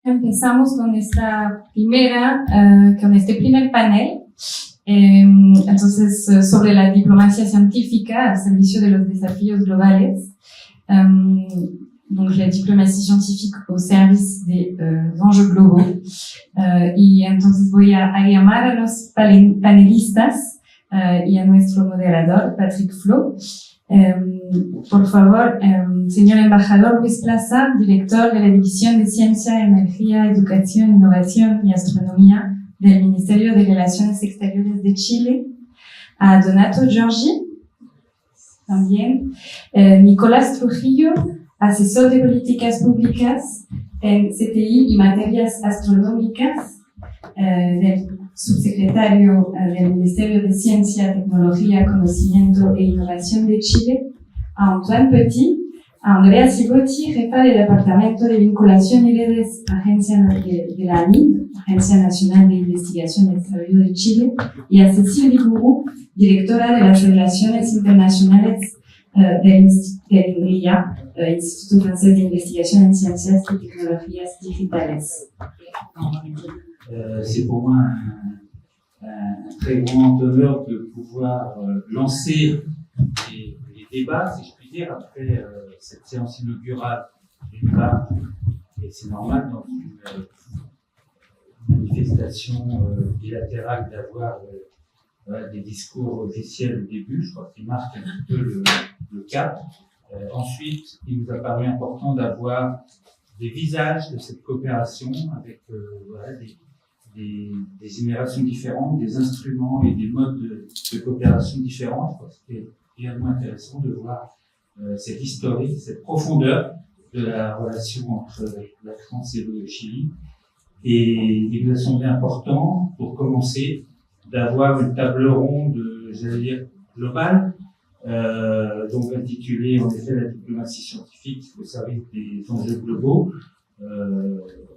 Empezamos con esta primera, con este primer panel. Entonces, sobre la diplomacia científica al servicio de los desafíos globales. Donc, la diplomatie scientifique au service des enjeux globaux. Y entonces voy a llamar a los panelistas y a nuestro moderador, Patrick Flo. Por favor, señor embajador Luis Plaza, director de la División de Ciencia, Energía, Educación, Innovación y Astronomía del Ministerio de Relaciones Exteriores de Chile, a Donato Giorgi, también, Nicolás Trujillo, asesor de políticas públicas en CTI y materias astronómicas, del subsecretario del Ministerio de Ciencia, Tecnología, Conocimiento e Innovación de Chile, a Antoine Petit, a Andrea Sigotti, jefa del Departamento de Vinculación y Redes, agencia de la ANID, Agencia Nacional de Investigación y Desarrollo de Chile, y a Cécile Liguru, directora de las Relaciones Internacionales del INRIA, Instituto Francés de Investigación en Ciencias y Tecnologías Digitales. C'est pour moi un très grand honneur de pouvoir lancer les débats, si je puis dire, après cette séance inaugurale d'une part, et c'est normal dans une manifestation bilatérale d'avoir des discours officiels au début, je crois qu'il marque un petit peu le cap. Ensuite, il nous a paru important d'avoir des visages de cette coopération avec des générations différentes, des instruments et des modes de coopération différents. Je crois que c'était également intéressant de voir cette historique, cette profondeur de la relation entre la France et le Chili. Et il nous a semblé important, pour commencer, d'avoir une table ronde, j'allais dire, globale, donc intitulée en effet la diplomatie scientifique au service des enjeux globaux.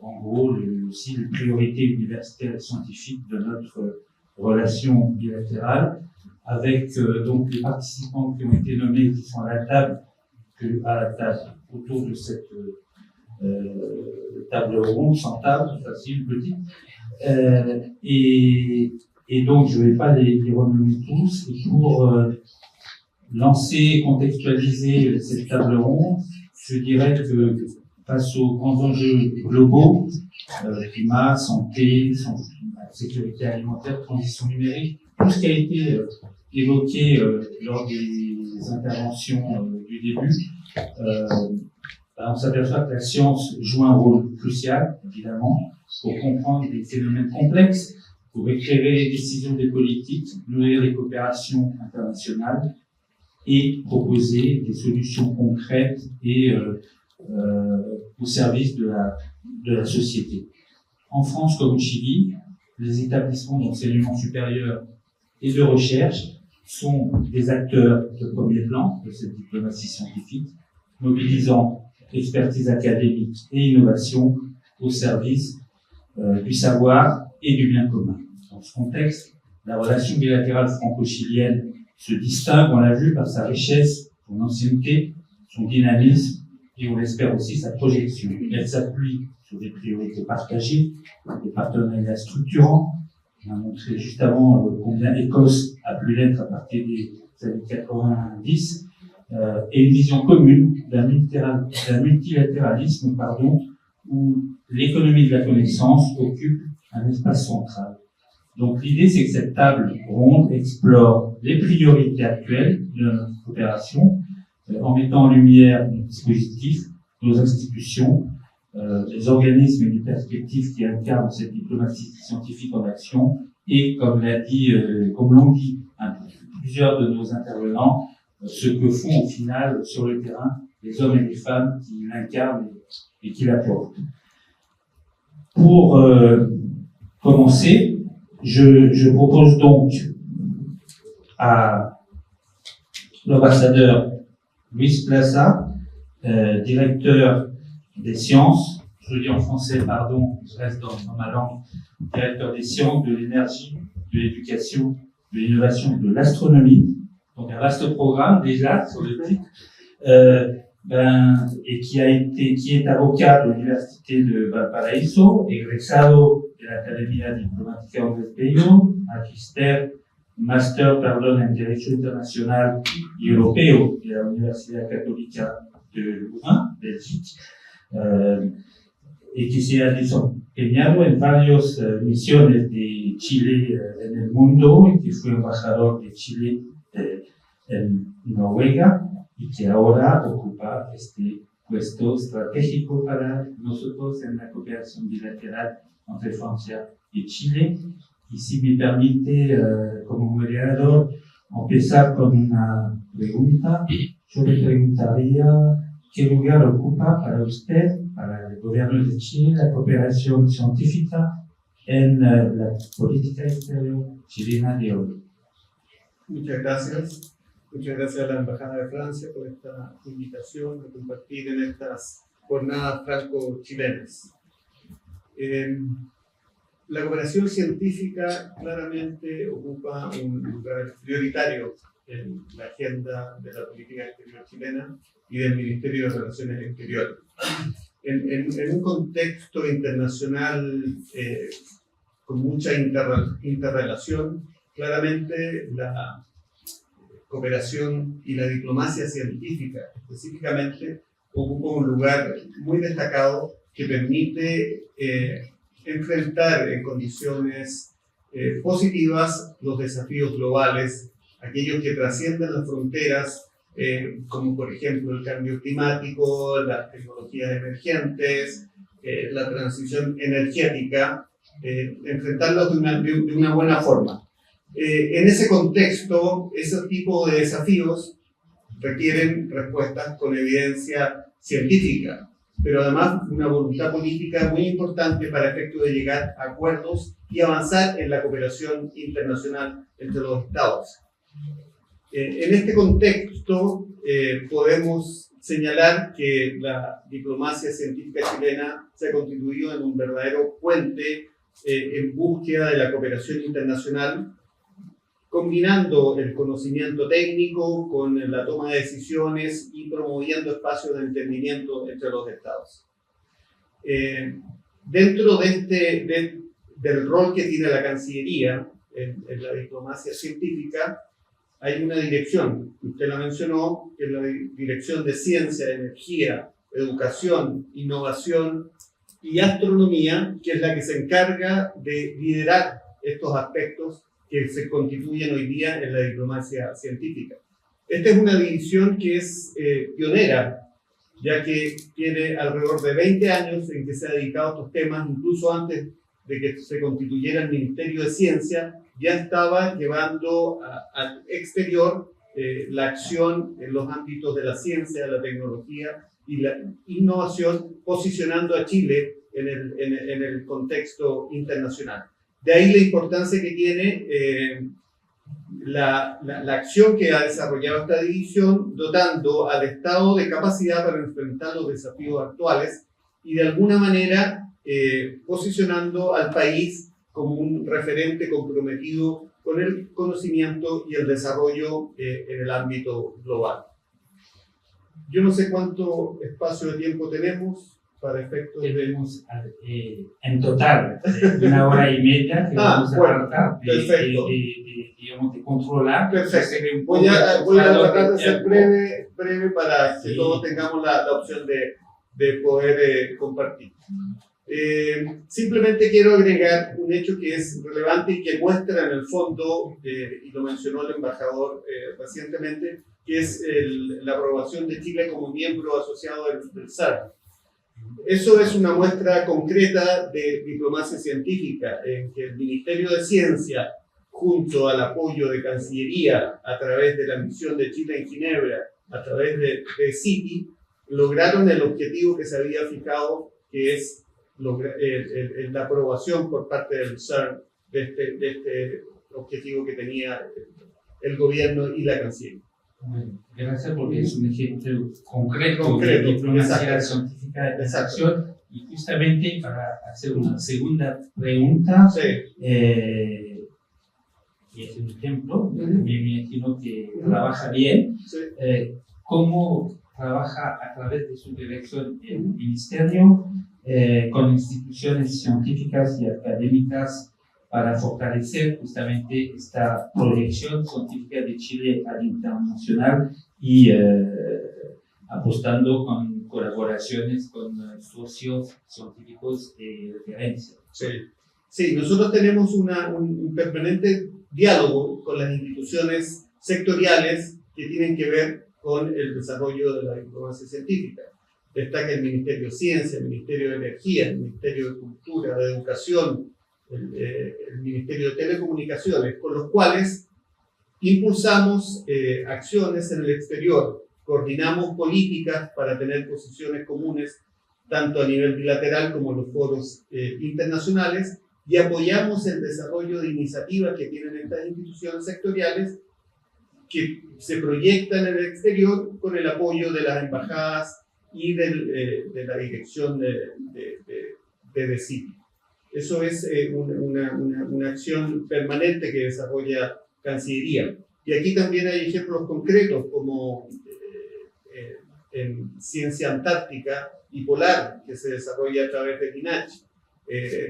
En gros, aussi les priorités universitaires et scientifiques de notre relation bilatérale, avec donc les participants qui ont été nommés, qui sont à la table autour de cette table ronde, sans table, facile, petite. Et donc, je ne vais pas les renommer tous. Et pour lancer, contextualiser cette table ronde, je dirais que face aux grands enjeux globaux, climat, santé, sécurité alimentaire, transition numérique, tout ce qui a été évoqué lors des interventions du début, on s'aperçoit que la science joue un rôle crucial, évidemment, pour comprendre des phénomènes complexes, pour éclairer les décisions des politiques, nourrir les coopérations internationales et proposer des solutions concrètes et au service de la société. En France comme au Chili, les établissements d'enseignement supérieur et de recherche sont des acteurs de premier plan de cette diplomatie scientifique, mobilisant expertise académique et innovation au service du savoir et du bien commun. Dans ce contexte, la relation bilatérale franco-chilienne se distingue, on l'a vu, par sa richesse, son ancienneté, son dynamisme et on espère aussi sa projection. Elle s'appuie sur des priorités partagées, des partenariats structurants. On a montré juste avant combien l'Écosse a pu l'être à partir des années 90, et une vision commune d'un multilatéralisme, où l'économie de la connaissance occupe un espace central. Donc l'idée, c'est que cette table ronde explore les priorités actuelles de notre coopération, en mettant en lumière nos dispositifs, nos institutions, les organismes et les perspectives qui incarnent cette diplomatie scientifique en action, et comme l'ont dit plusieurs de nos intervenants, ce que font au final sur le terrain les hommes et les femmes qui l'incarnent et qui la portent. Pour commencer, je propose donc à l'ambassadeur Luis Plaza, directeur des sciences, je le dis en français, pardon, je reste dans ma langue, directeur des sciences, de l'énergie, de l'éducation, de l'innovation et de l'astronomie. Donc un vaste programme déjà sur le titre. et qui est avocat de l'Université de Valparaíso, egresado de la Academia Diplomática del Bello, Master en Derecho Internacional y Europeo de la Universidad Católica de Louvain, Bélgique, y que se ha desempeñado en varias misiones de Chile en el mundo, y que fue embajador de Chile en Noruega, y que ahora ocupa este puesto estratégico para nosotros en la cooperación bilateral entre Francia y Chile. Y si me permite, como moderador, empezar con una pregunta. Yo le preguntaría qué lugar ocupa para usted, para el gobierno de Chile, la cooperación científica en la política exterior chilena de hoy. Muchas gracias. Muchas gracias a la Embajada de Francia por esta invitación a compartir en estas jornadas franco-chilenas. La cooperación científica claramente ocupa un lugar prioritario en la agenda de la política exterior chilena y del Ministerio de Relaciones Exteriores. En un contexto internacional con mucha interrelación, claramente la cooperación y la diplomacia científica específicamente ocupa un lugar muy destacado que permite enfrentar en condiciones positivas los desafíos globales, aquellos que trascienden las fronteras, como por ejemplo el cambio climático, las tecnologías emergentes, la transición energética, enfrentarlos de una buena forma. En ese contexto, ese tipo de desafíos requieren respuestas con evidencia científica, pero además una voluntad política muy importante para efecto de llegar a acuerdos y avanzar en la cooperación internacional entre los estados. En este contexto podemos señalar que la diplomacia científica chilena se ha constituido en un verdadero puente en búsqueda de la cooperación internacional, combinando el conocimiento técnico con la toma de decisiones y promoviendo espacios de entendimiento entre los estados. Dentro del rol que tiene la Cancillería en la diplomacia científica, hay una dirección, usted la mencionó, que es la Dirección de Ciencia, Energía, Educación, Innovación y Astronomía, que es la que se encarga de liderar estos aspectos que se constituyen hoy día en la diplomacia científica. Esta es una división que es pionera, ya que tiene alrededor de 20 años en que se ha dedicado a estos temas, incluso antes de que se constituyera el Ministerio de Ciencia, ya estaba llevando al exterior la acción en los ámbitos de la ciencia, la tecnología y la innovación, posicionando a Chile en el contexto internacional. De ahí la importancia que tiene la acción que ha desarrollado esta división, dotando al Estado de capacidad para enfrentar los desafíos actuales y de alguna manera posicionando al país como un referente comprometido con el conocimiento y el desarrollo en el ámbito global. Yo no sé cuánto espacio de tiempo tenemos para efectos de... Tenemos en total 1 hora y media que vamos a tratar de controlar. Perfecto. Voy a tratar de ser breve para que todos tengamos la opción de poder compartir. Simplemente quiero agregar un hecho que es relevante y que muestra en el fondo, y lo mencionó el embajador recientemente, que es la aprobación de Chile como miembro asociado del SAR. Eso es una muestra concreta de diplomacia científica, en que el Ministerio de Ciencia, junto al apoyo de Cancillería, a través de la misión de Chile en Ginebra, a través de CITI, lograron el objetivo que se había fijado, que es la aprobación por parte del CERN de este objetivo que tenía el gobierno y la Cancillería. Bueno, gracias porque es un ejemplo concreto de diplomacia científica de acción. Y justamente para hacer una segunda pregunta, y es un ejemplo, me imagino que trabaja bien, ¿cómo trabaja a través de su dirección el Ministerio con instituciones científicas y académicas para fortalecer justamente esta proyección científica de Chile al internacional y apostando con colaboraciones con socios científicos de referencia. Sí. Sí, nosotros tenemos un permanente diálogo con las instituciones sectoriales que tienen que ver con el desarrollo de la diplomacia científica. Destaca el Ministerio de Ciencia, el Ministerio de Energía, el Ministerio de Cultura, de Educación, el Ministerio de Telecomunicaciones, con los cuales impulsamos acciones en el exterior, coordinamos políticas para tener posiciones comunes tanto a nivel bilateral como en los foros internacionales, y apoyamos el desarrollo de iniciativas que tienen estas instituciones sectoriales que se proyectan en el exterior con el apoyo de las embajadas y de la dirección de DECIP. Eso es una acción permanente que desarrolla Cancillería. Y aquí también hay ejemplos concretos como en ciencia antártica y polar, que se desarrolla a través de CNIACH,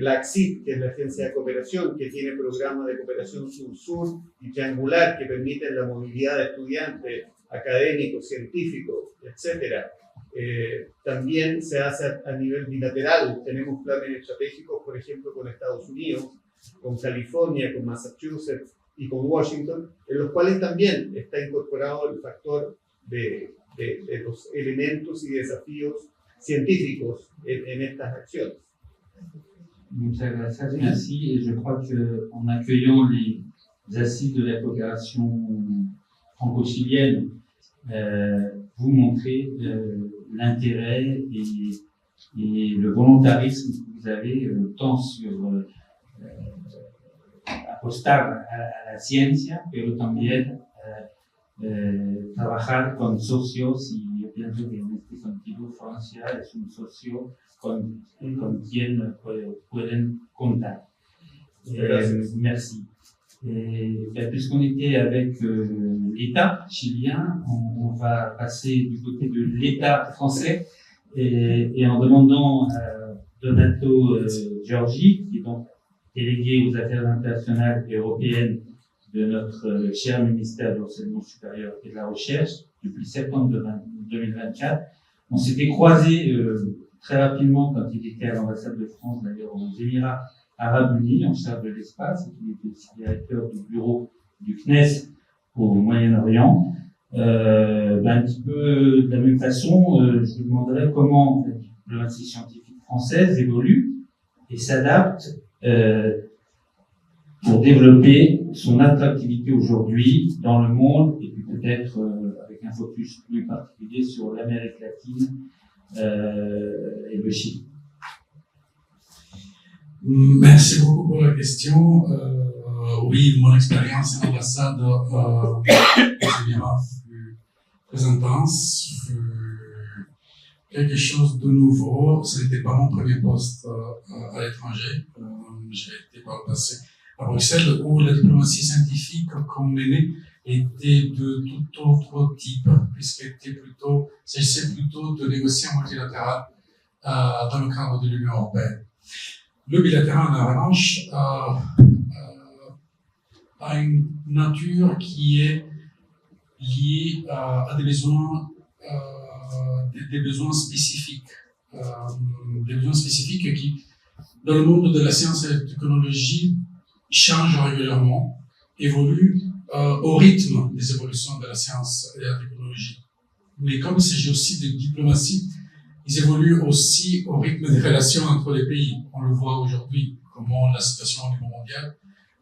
la ACCID, que es la agencia de cooperación, que tiene programas de cooperación sur-sur y triangular que permiten la movilidad de estudiantes, académicos, científicos, etc. También se hace a nivel bilateral. Tenemos planes estratégicos, por ejemplo, con Estados Unidos, con California, con Massachusetts y con Washington, en los cuales también está incorporado el factor de los elementos y desafíos científicos en estas acciones. Muchas gracias, merci. Et je crois qu'en accueillant les assises de la coopération franco-chilienne, vous montrez l'intérêt et le volontarisme que vous avez tant sur apostar a la ciencia, pero también trabajar con socios, y yo pienso que en este sentido Francia es un socio con quien pueden contar. Merci. Puisqu'on était avec l'État chilien, on va passer du côté de l'État français et en demandant à Donato Giorgi, qui est donc délégué aux affaires internationales et européennes de notre cher ministère de l'Enseignement supérieur et de la Recherche depuis septembre 2024. On s'était croisés très rapidement quand il était à l'ambassade de France, d'ailleurs aux Émirats Arabes Unis, en charge de l'espace, et qu'il était aussi directeur du bureau du CNES au Moyen-Orient. Un petit peu de la même façon, je vous demanderais comment la diplomatie scientifique française évolue et s'adapte pour développer son attractivité aujourd'hui dans le monde, et puis peut-être avec un focus plus particulier sur l'Amérique latine et le Chili. Merci beaucoup pour la question. Oui, mon expérience à l'ambassade aux Émirats fut très intense, fut quelque chose de nouveau. Ce n'était pas mon premier poste à l'étranger. J'ai été par le passé à Bruxelles, où la diplomatie scientifique qu'on menait était de tout autre type, puisqu'il s'agissait plutôt de négocier en multilatéral dans le cadre de l'Union européenne. Le bilatéral, en revanche, a une nature qui est liée à des besoins spécifiques, qui, dans le monde de la science et de la technologie, changent régulièrement, évoluent au rythme des évolutions de la science et de la technologie. Mais comme il s'agit aussi de diplomatie, ils évoluent aussi au rythme des relations entre les pays. On le voit aujourd'hui, comment la situation au niveau mondial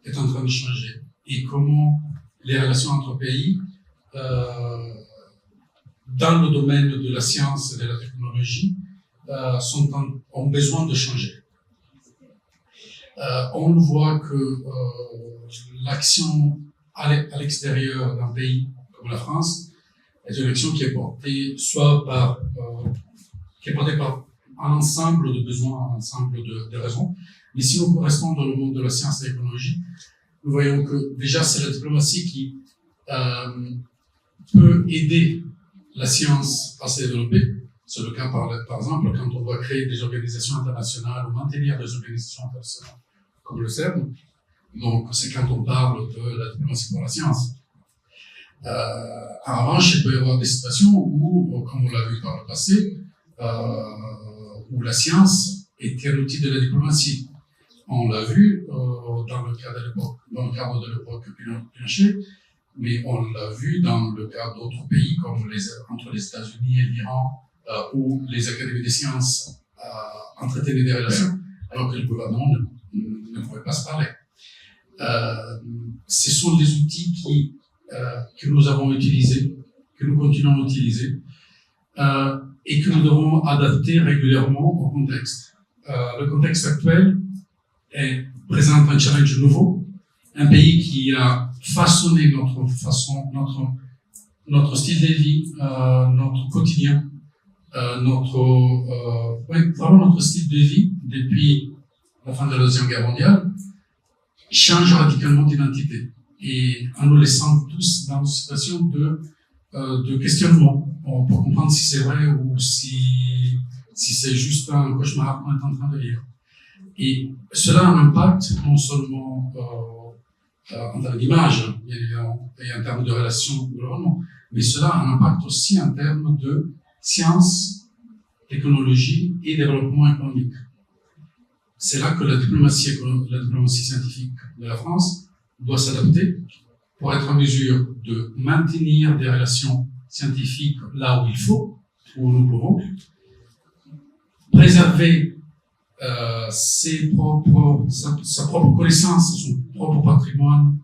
est en train de changer et comment les relations entre pays dans le domaine de la science et de la technologie ont besoin de changer. On voit que l'action à l'extérieur d'un pays comme la France est une action qui est portée par un ensemble de besoins, un ensemble de raisons. Mais si nous restons dans le monde de la science et de la technologie, nous voyons que déjà c'est la diplomatie qui peut aider la science assez développée. C'est le cas, par exemple, quand on doit créer des organisations internationales ou maintenir des organisations internationales comme le CERN. Donc, c'est quand on parle de la diplomatie pour la science. En revanche, il peut y avoir des situations où, comme on l'a vu par le passé, où la science était un outil de la diplomatie. On l'a vu dans le cadre de l'époque Pinochet, mais on l'a vu dans le cadre d'autres pays comme entre les États-Unis et l'Iran, où les académies des sciences entretenaient des relations, alors que le gouvernement ne pouvait pas se parler. Ce sont des outils que nous avons utilisés, que nous continuons à utiliser, et que nous devons adapter régulièrement au contexte. Le contexte actuel présente un challenge nouveau, un pays qui a façonné notre style de vie, notre quotidien, vraiment notre style de vie depuis la fin de la Deuxième Guerre mondiale, change radicalement d'identité. Et en nous laissant tous dans une situation de questionnement pour comprendre si c'est vrai ou si c'est juste un cauchemar qu'on est en train de vivre. Et cela a un impact non seulement en termes d'image et en termes de relations globalement, mais cela a un impact aussi en termes de science, technologie et développement économique. C'est là que la diplomatie scientifique de la France doit s'adapter pour être en mesure de maintenir des relations scientifiques là où il faut, où nous pouvons, préserver sa propre connaissance, son propre patrimoine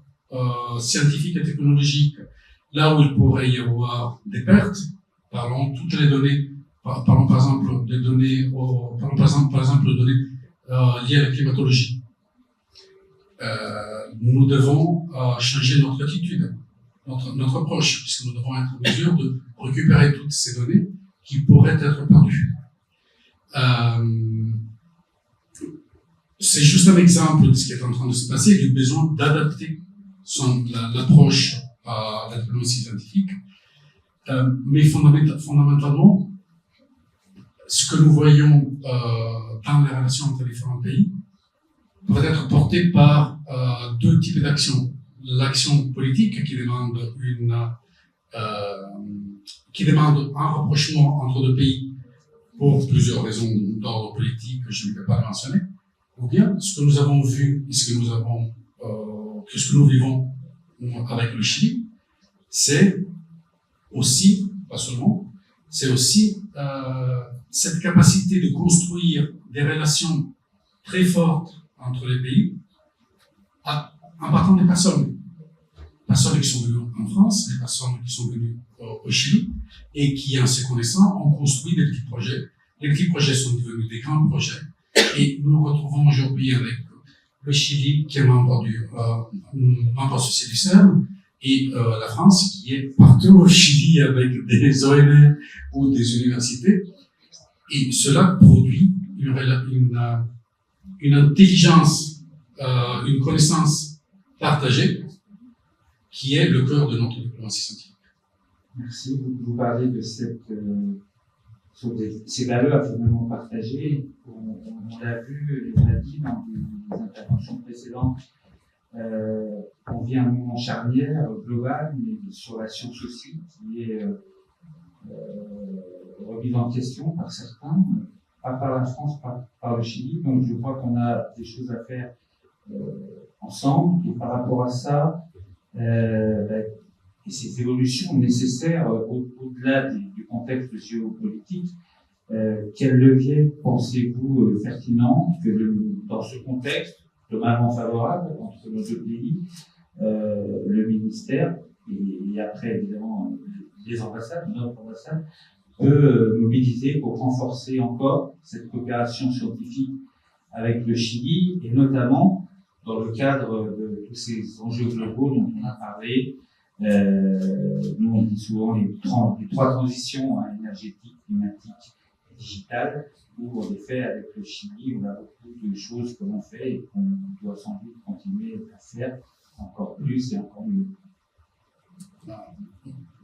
scientifique et technologique, là où il pourrait y avoir des pertes. Parlons toutes les données, parlons par exemple des données, par exemple de données liées à la climatologie. Nous devons changer notre attitude, notre approche, puisque nous devons être en mesure de récupérer toutes ces données qui pourraient être perdues. C'est juste un exemple de ce qui est en train de se passer, du besoin d'adapter l'approche à la diplomatie scientifique. Mais fondamentalement, ce que nous voyons dans les relations entre les différents pays va être porté par deux types d'actions. L'action politique qui demande un rapprochement entre deux pays pour plusieurs raisons d'ordre politique que je ne vais pas mentionner, ou bien ce que nous avons vu et ce que nous vivons avec le Chili, c'est aussi, pas seulement, c'est aussi cette capacité de construire des relations très fortes entre les pays en partant des personnes qui sont venues en France, des personnes qui sont venues au Chili et qui, en se connaissant, ont construit des petits projets. Les petits projets sont devenus des grands projets et nous nous retrouvons aujourd'hui avec le Chili qui est membre associé du CERN et la France qui est partout au Chili avec des ONG ou des universités. Et cela produit une intelligence, une connaissance partagée qui est le cœur de notre diplomatie scientifique. Merci. Vous parlez de ces valeurs finalement partagées. On l'a vu, on l'a dit dans les interventions précédentes. On vit un moment charnière global, mais sur la science aussi, qui est remise en question par certains, pas par la France, pas par le Chili. Donc je crois qu'on a des choses à faire ensemble. Et par rapport à ça, et ces évolutions nécessaires au-delà du contexte géopolitique, quel levier pensez-vous pertinent que dans ce contexte globalement favorable entre nos deux pays, le ministère et après évidemment les ambassades, notre ambassade, peut mobiliser pour renforcer encore cette coopération scientifique avec le Chili et notamment dans le cadre de tous ces enjeux globaux dont on a parlé. Nous on dit souvent les trois transitions énergétiques, climatiques et digitales, où en effet avec le Chili on a beaucoup de choses que l'on fait et qu'on doit sans doute continuer à faire encore plus et encore mieux.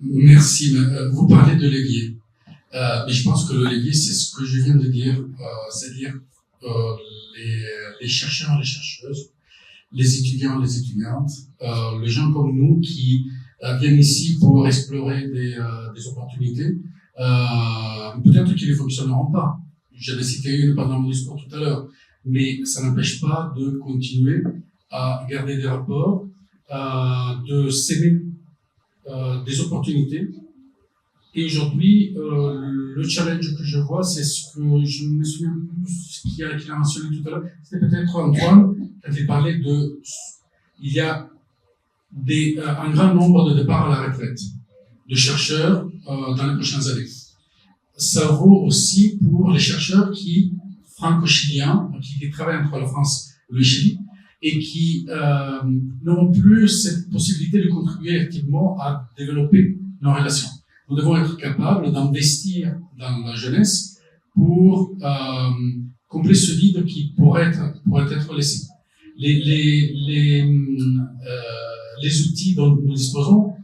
Merci. Vous parlez de levier. Mais je pense que le levier, c'est ce que je viens de dire, c'est-à-dire les chercheurs, les chercheuses, les étudiants, les étudiantes, les gens comme nous qui viennent ici pour explorer des opportunités, peut-être qu'ils ne fonctionneront pas. J'en ai cité une pendant mon discours tout à l'heure, mais ça n'empêche pas de continuer à garder des rapports, de s'aimer des opportunités. Et aujourd'hui, le challenge que je vois, c'est ce que je me souviens plus, ce qu'il a mentionné tout à l'heure, c'était peut-être Antoine, quand il parlait de, il y a un grand nombre de départs à la retraite de chercheurs dans les prochaines années. Ça vaut aussi pour les chercheurs franco-chiliens, qui travaillent entre la France et le Chili, et qui n'ont plus cette possibilité de contribuer activement à développer nos relations. Nous devons être capables d'investir dans la jeunesse pour combler ce vide qui pourrait être laissé. Les outils dont nous disposons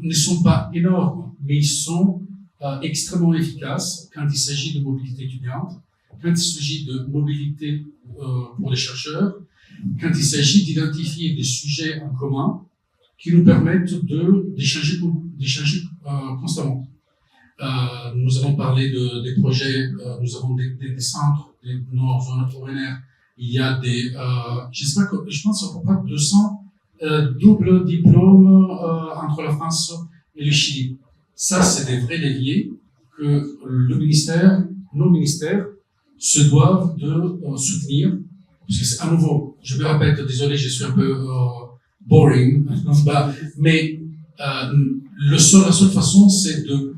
ne sont pas énormes, mais ils sont extrêmement efficaces quand il s'agit de mobilité étudiante, quand il s'agit de mobilité pour les chercheurs, quand il s'agit d'identifier des sujets en commun qui nous permettent d'échanger constamment. Nous avons parlé des projets, nous avons des centres, dans notre ONR, il y a je pense à peu près 200 doubles diplômes entre la France et le Chili. Ça, c'est des vrais leviers que nos ministères se doivent de soutenir. Parce que c'est à nouveau, je me répète, désolé, je suis un peu boring, mais la seule façon, c'est de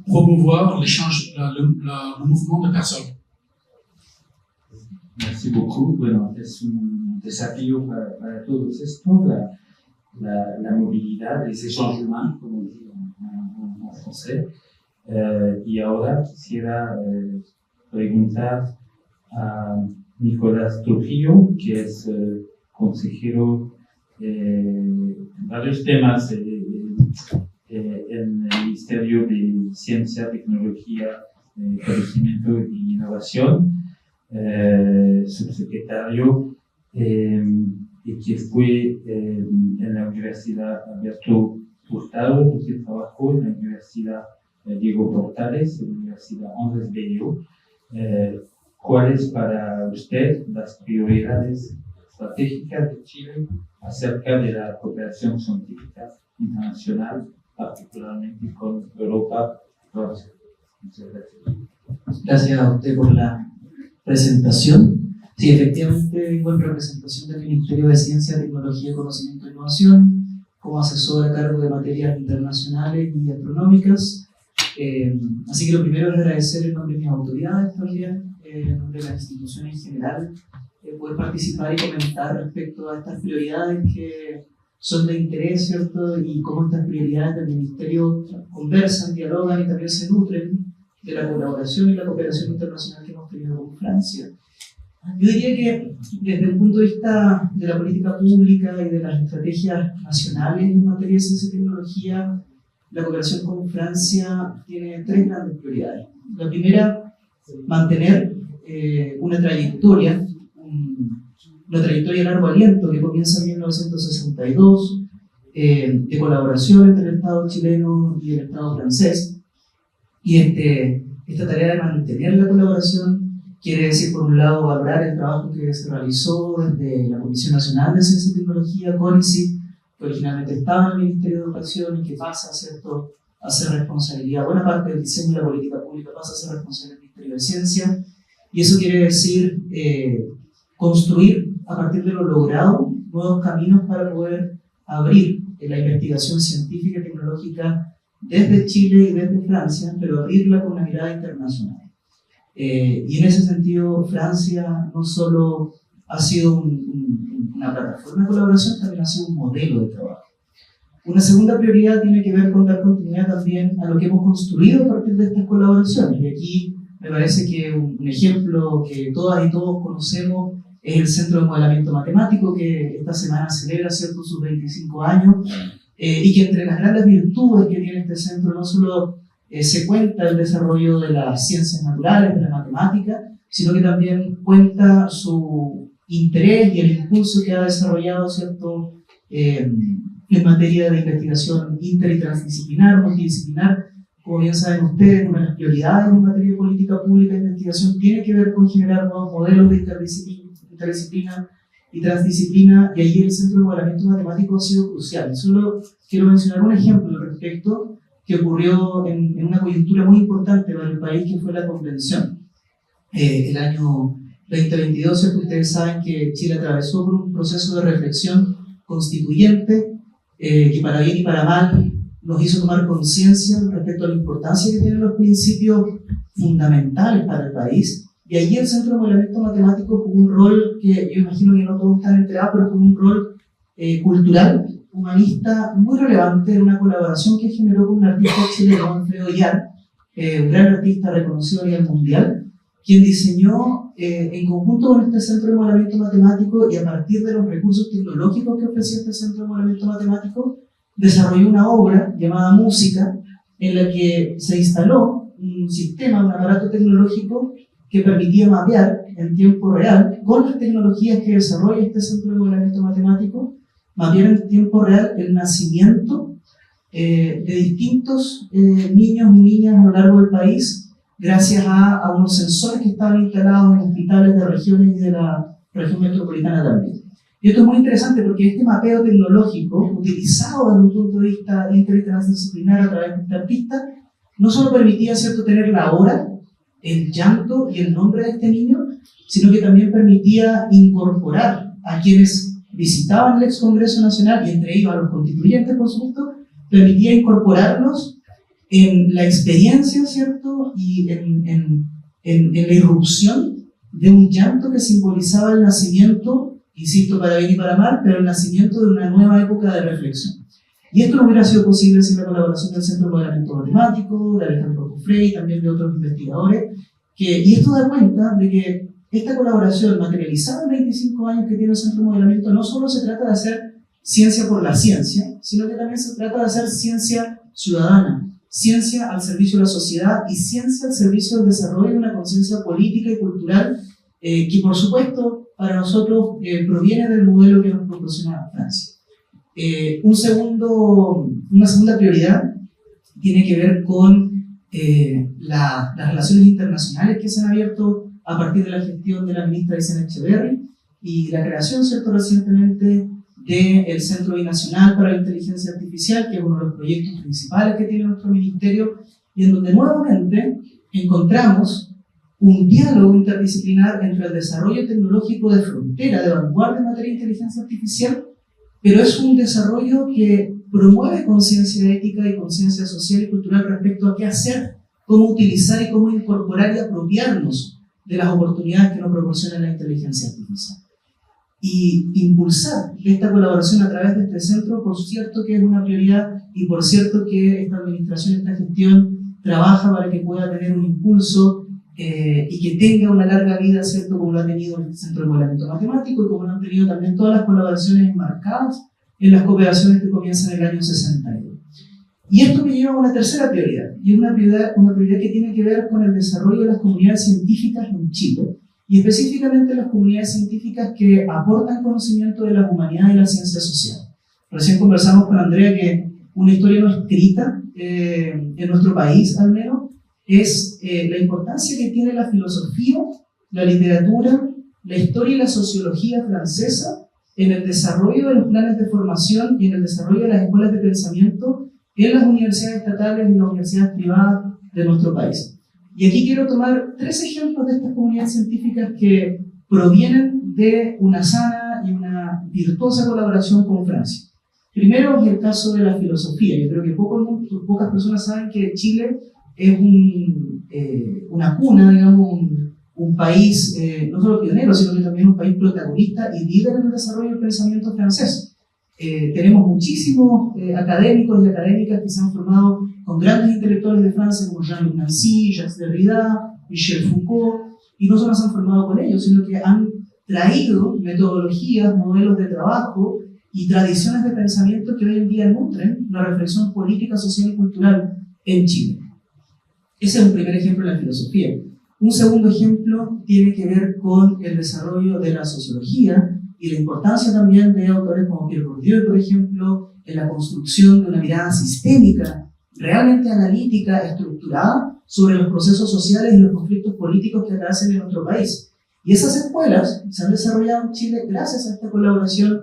promouvoir l'échange, le mouvement de personnes. Merci beaucoup. Bueno, es un desafío para todos estos, la movilidad, les échanges humains, como dit en français. Y ahora quisiera preguntar a Nicolás Trujillo, que es consejero en varios temas en el Ministerio de Ciencia, Tecnología, Conocimiento y Innovación, subsecretario, y que fue en la Universidad Alberto Hurtado, que trabajó en la Universidad Diego Portales, en la Universidad Andrés Bello. ¿Cuáles para usted las prioridades estratégicas de Chile acerca de la cooperación científica internacional, particularmente con Europa? Muchas gracias. Gracias a usted por la presentación. Sí, efectivamente vengo en representación del Ministerio de Ciencia, Tecnología, Conocimiento e Innovación como asesor a cargo de materias internacionales y astronómicas. Así que lo primero es agradecer en nombre de mis autoridades también, en nombre de la institución en general, poder participar y comentar respecto a estas prioridades que son de interés, ¿cierto? Y cómo estas prioridades del Ministerio conversan, dialogan y también se nutren de la colaboración y la cooperación internacional que hemos tenido con Francia. Yo diría que desde el punto de vista de la política pública y de las estrategias nacionales en materia de ciencia y tecnología, la cooperación con Francia tiene tres grandes prioridades. La primera, mantener una trayectoria de largo aliento que comienza en 1962, de colaboración entre el Estado chileno y el Estado francés. Y esta tarea de mantener la colaboración quiere decir, por un lado, valorar el trabajo que se realizó desde la Comisión Nacional de Ciencia y Tecnología, CONICIT, que originalmente estaba en el Ministerio de Educación y que pasa, ¿cierto?, a ser responsabilidad. Buena parte del diseño de la política pública pasa a ser responsabilidad del Ministerio de Ciencia, y eso quiere decir construir, a partir de lo logrado, nuevos caminos para poder abrir la investigación científica y tecnológica desde Chile y desde Francia, pero abrirla con una mirada internacional. Y en ese sentido, Francia no solo ha sido una plataforma de colaboración, también ha sido un modelo de trabajo. Una segunda prioridad tiene que ver con dar continuidad también a lo que hemos construido a partir de estas colaboraciones. Y aquí me parece que un ejemplo que todas y todos conocemos es el Centro de Modelamiento Matemático, que esta semana celebra, ¿cierto?, sus 25 años, y que entre las grandes virtudes que tiene este centro no solo se cuenta el desarrollo de las ciencias naturales, de la matemática, sino que también cuenta su interés y el impulso que ha desarrollado, ¿cierto?, en materia de investigación inter y transdisciplinar, multidisciplinar. Como bien saben ustedes, una de las prioridades en materia de política pública e investigación tiene que ver con generar nuevos modelos de interdisciplina y transdisciplina, y ahí el Centro de Modelamiento Matemático ha sido crucial. Y solo quiero mencionar un ejemplo al respecto que ocurrió en una coyuntura muy importante para el país, que fue la convención. El año 2022, ¿cierto? Ustedes saben que Chile atravesó por un proceso de reflexión constituyente que para bien y para mal nos hizo tomar conciencia respecto a la importancia que tienen los principios fundamentales para el país. Y allí el Centro de Modelamiento Matemático jugó un rol que yo imagino que no todos están enterados, pero jugó un rol cultural, humanista, muy relevante en una colaboración que generó con un artista chileno, Alfredo Yar, un gran artista reconocido a nivel mundial, quien diseñó en conjunto con este Centro de Modelamiento Matemático y a partir de los recursos tecnológicos que ofrecía este Centro de Modelamiento Matemático, desarrolló una obra llamada Música, en la que se instaló un sistema, un aparato tecnológico que permitía mapear en tiempo real, con las tecnologías que desarrolla este Centro de Modelamiento Matemático, mapear en tiempo real el nacimiento de distintos niños y niñas a lo largo del país, gracias a unos sensores que estaban instalados en hospitales de regiones y de la región metropolitana también. Y esto es muy interesante porque este mapeo tecnológico, utilizado desde un punto de vista inter y transdisciplinar a través de este artista, no solo permitía, ¿cierto?, tener la hora, el llanto y el nombre de este niño, sino que también permitía incorporar a quienes visitaban el ex Congreso Nacional, y entre ellos a los constituyentes, por supuesto, permitía incorporarlos en la experiencia, ¿cierto?, y en la irrupción de un llanto que simbolizaba el nacimiento, insisto, para bien y para mal, pero el nacimiento de una nueva época de reflexión. Y esto no hubiera sido posible sin la colaboración del Centro de Modelamiento Matemático, de Alejandro Cofré y también de otros investigadores, y esto da cuenta de que esta colaboración materializada en 25 años que tiene el Centro de Modelamiento no solo se trata de hacer ciencia por la ciencia, sino que también se trata de hacer ciencia ciudadana, ciencia al servicio de la sociedad y ciencia al servicio del desarrollo de una conciencia política y cultural que, por supuesto, para nosotros proviene del modelo que nos proporciona Francia. Una segunda prioridad tiene que ver con las relaciones internacionales que se han abierto a partir de la gestión de la ministra Aysén Echeverri y la creación, ¿cierto?, recientemente del Centro Binacional para la Inteligencia Artificial, que es uno de los proyectos principales que tiene nuestro ministerio, y en donde nuevamente encontramos un diálogo interdisciplinar entre el desarrollo tecnológico de frontera, de vanguardia en materia de inteligencia artificial, pero es un desarrollo que promueve conciencia ética y conciencia social y cultural respecto a qué hacer, cómo utilizar y cómo incorporar y apropiarnos de las oportunidades que nos proporciona la inteligencia artificial. Y impulsar esta colaboración a través de este centro, por cierto que es una prioridad, y por cierto que esta administración, esta gestión, trabaja para que pueda tener un impulso y que tenga una larga vida, ¿cierto?, como lo ha tenido el Centro de Modelamiento Matemático y como lo han tenido también todas las colaboraciones enmarcadas en las cooperaciones que comienzan en el año 62. Y esto me lleva a una tercera prioridad, y es una prioridad que tiene que ver con el desarrollo de las comunidades científicas en Chile, y específicamente las comunidades científicas que aportan conocimiento de las humanidades y la ciencia social. Recién conversamos con Andrea que una historia no escrita, en nuestro país al menos, es la importancia que tiene la filosofía, la literatura, la historia y la sociología francesa en el desarrollo de los planes de formación y en el desarrollo de las escuelas de pensamiento en las universidades estatales y las universidades privadas de nuestro país. Y aquí quiero tomar 3 ejemplos de estas comunidades científicas que provienen de una sana y una virtuosa colaboración con Francia. Primero es el caso de la filosofía. Yo creo que pocas personas saben que Chile es una cuna, digamos, un país no solo pionero, sino que también un país protagonista y líder en el desarrollo del pensamiento francés. Tenemos muchísimos académicos y académicas que se han formado con grandes intelectuales de Francia como Jean-Luc Nancy, Jacques Derrida, Michel Foucault, y no solo se han formado con ellos, sino que han traído metodologías, modelos de trabajo y tradiciones de pensamiento que hoy en día nutren la reflexión política, social y cultural en Chile. Ese es un primer ejemplo de la filosofía. Un segundo ejemplo tiene que ver con el desarrollo de la sociología y la importancia también de autores como Pierre Bourdieu, por ejemplo, en la construcción de una mirada sistémica, realmente analítica, estructurada, sobre los procesos sociales y los conflictos políticos que atravesan en nuestro país. Y esas escuelas se han desarrollado en Chile gracias a esta colaboración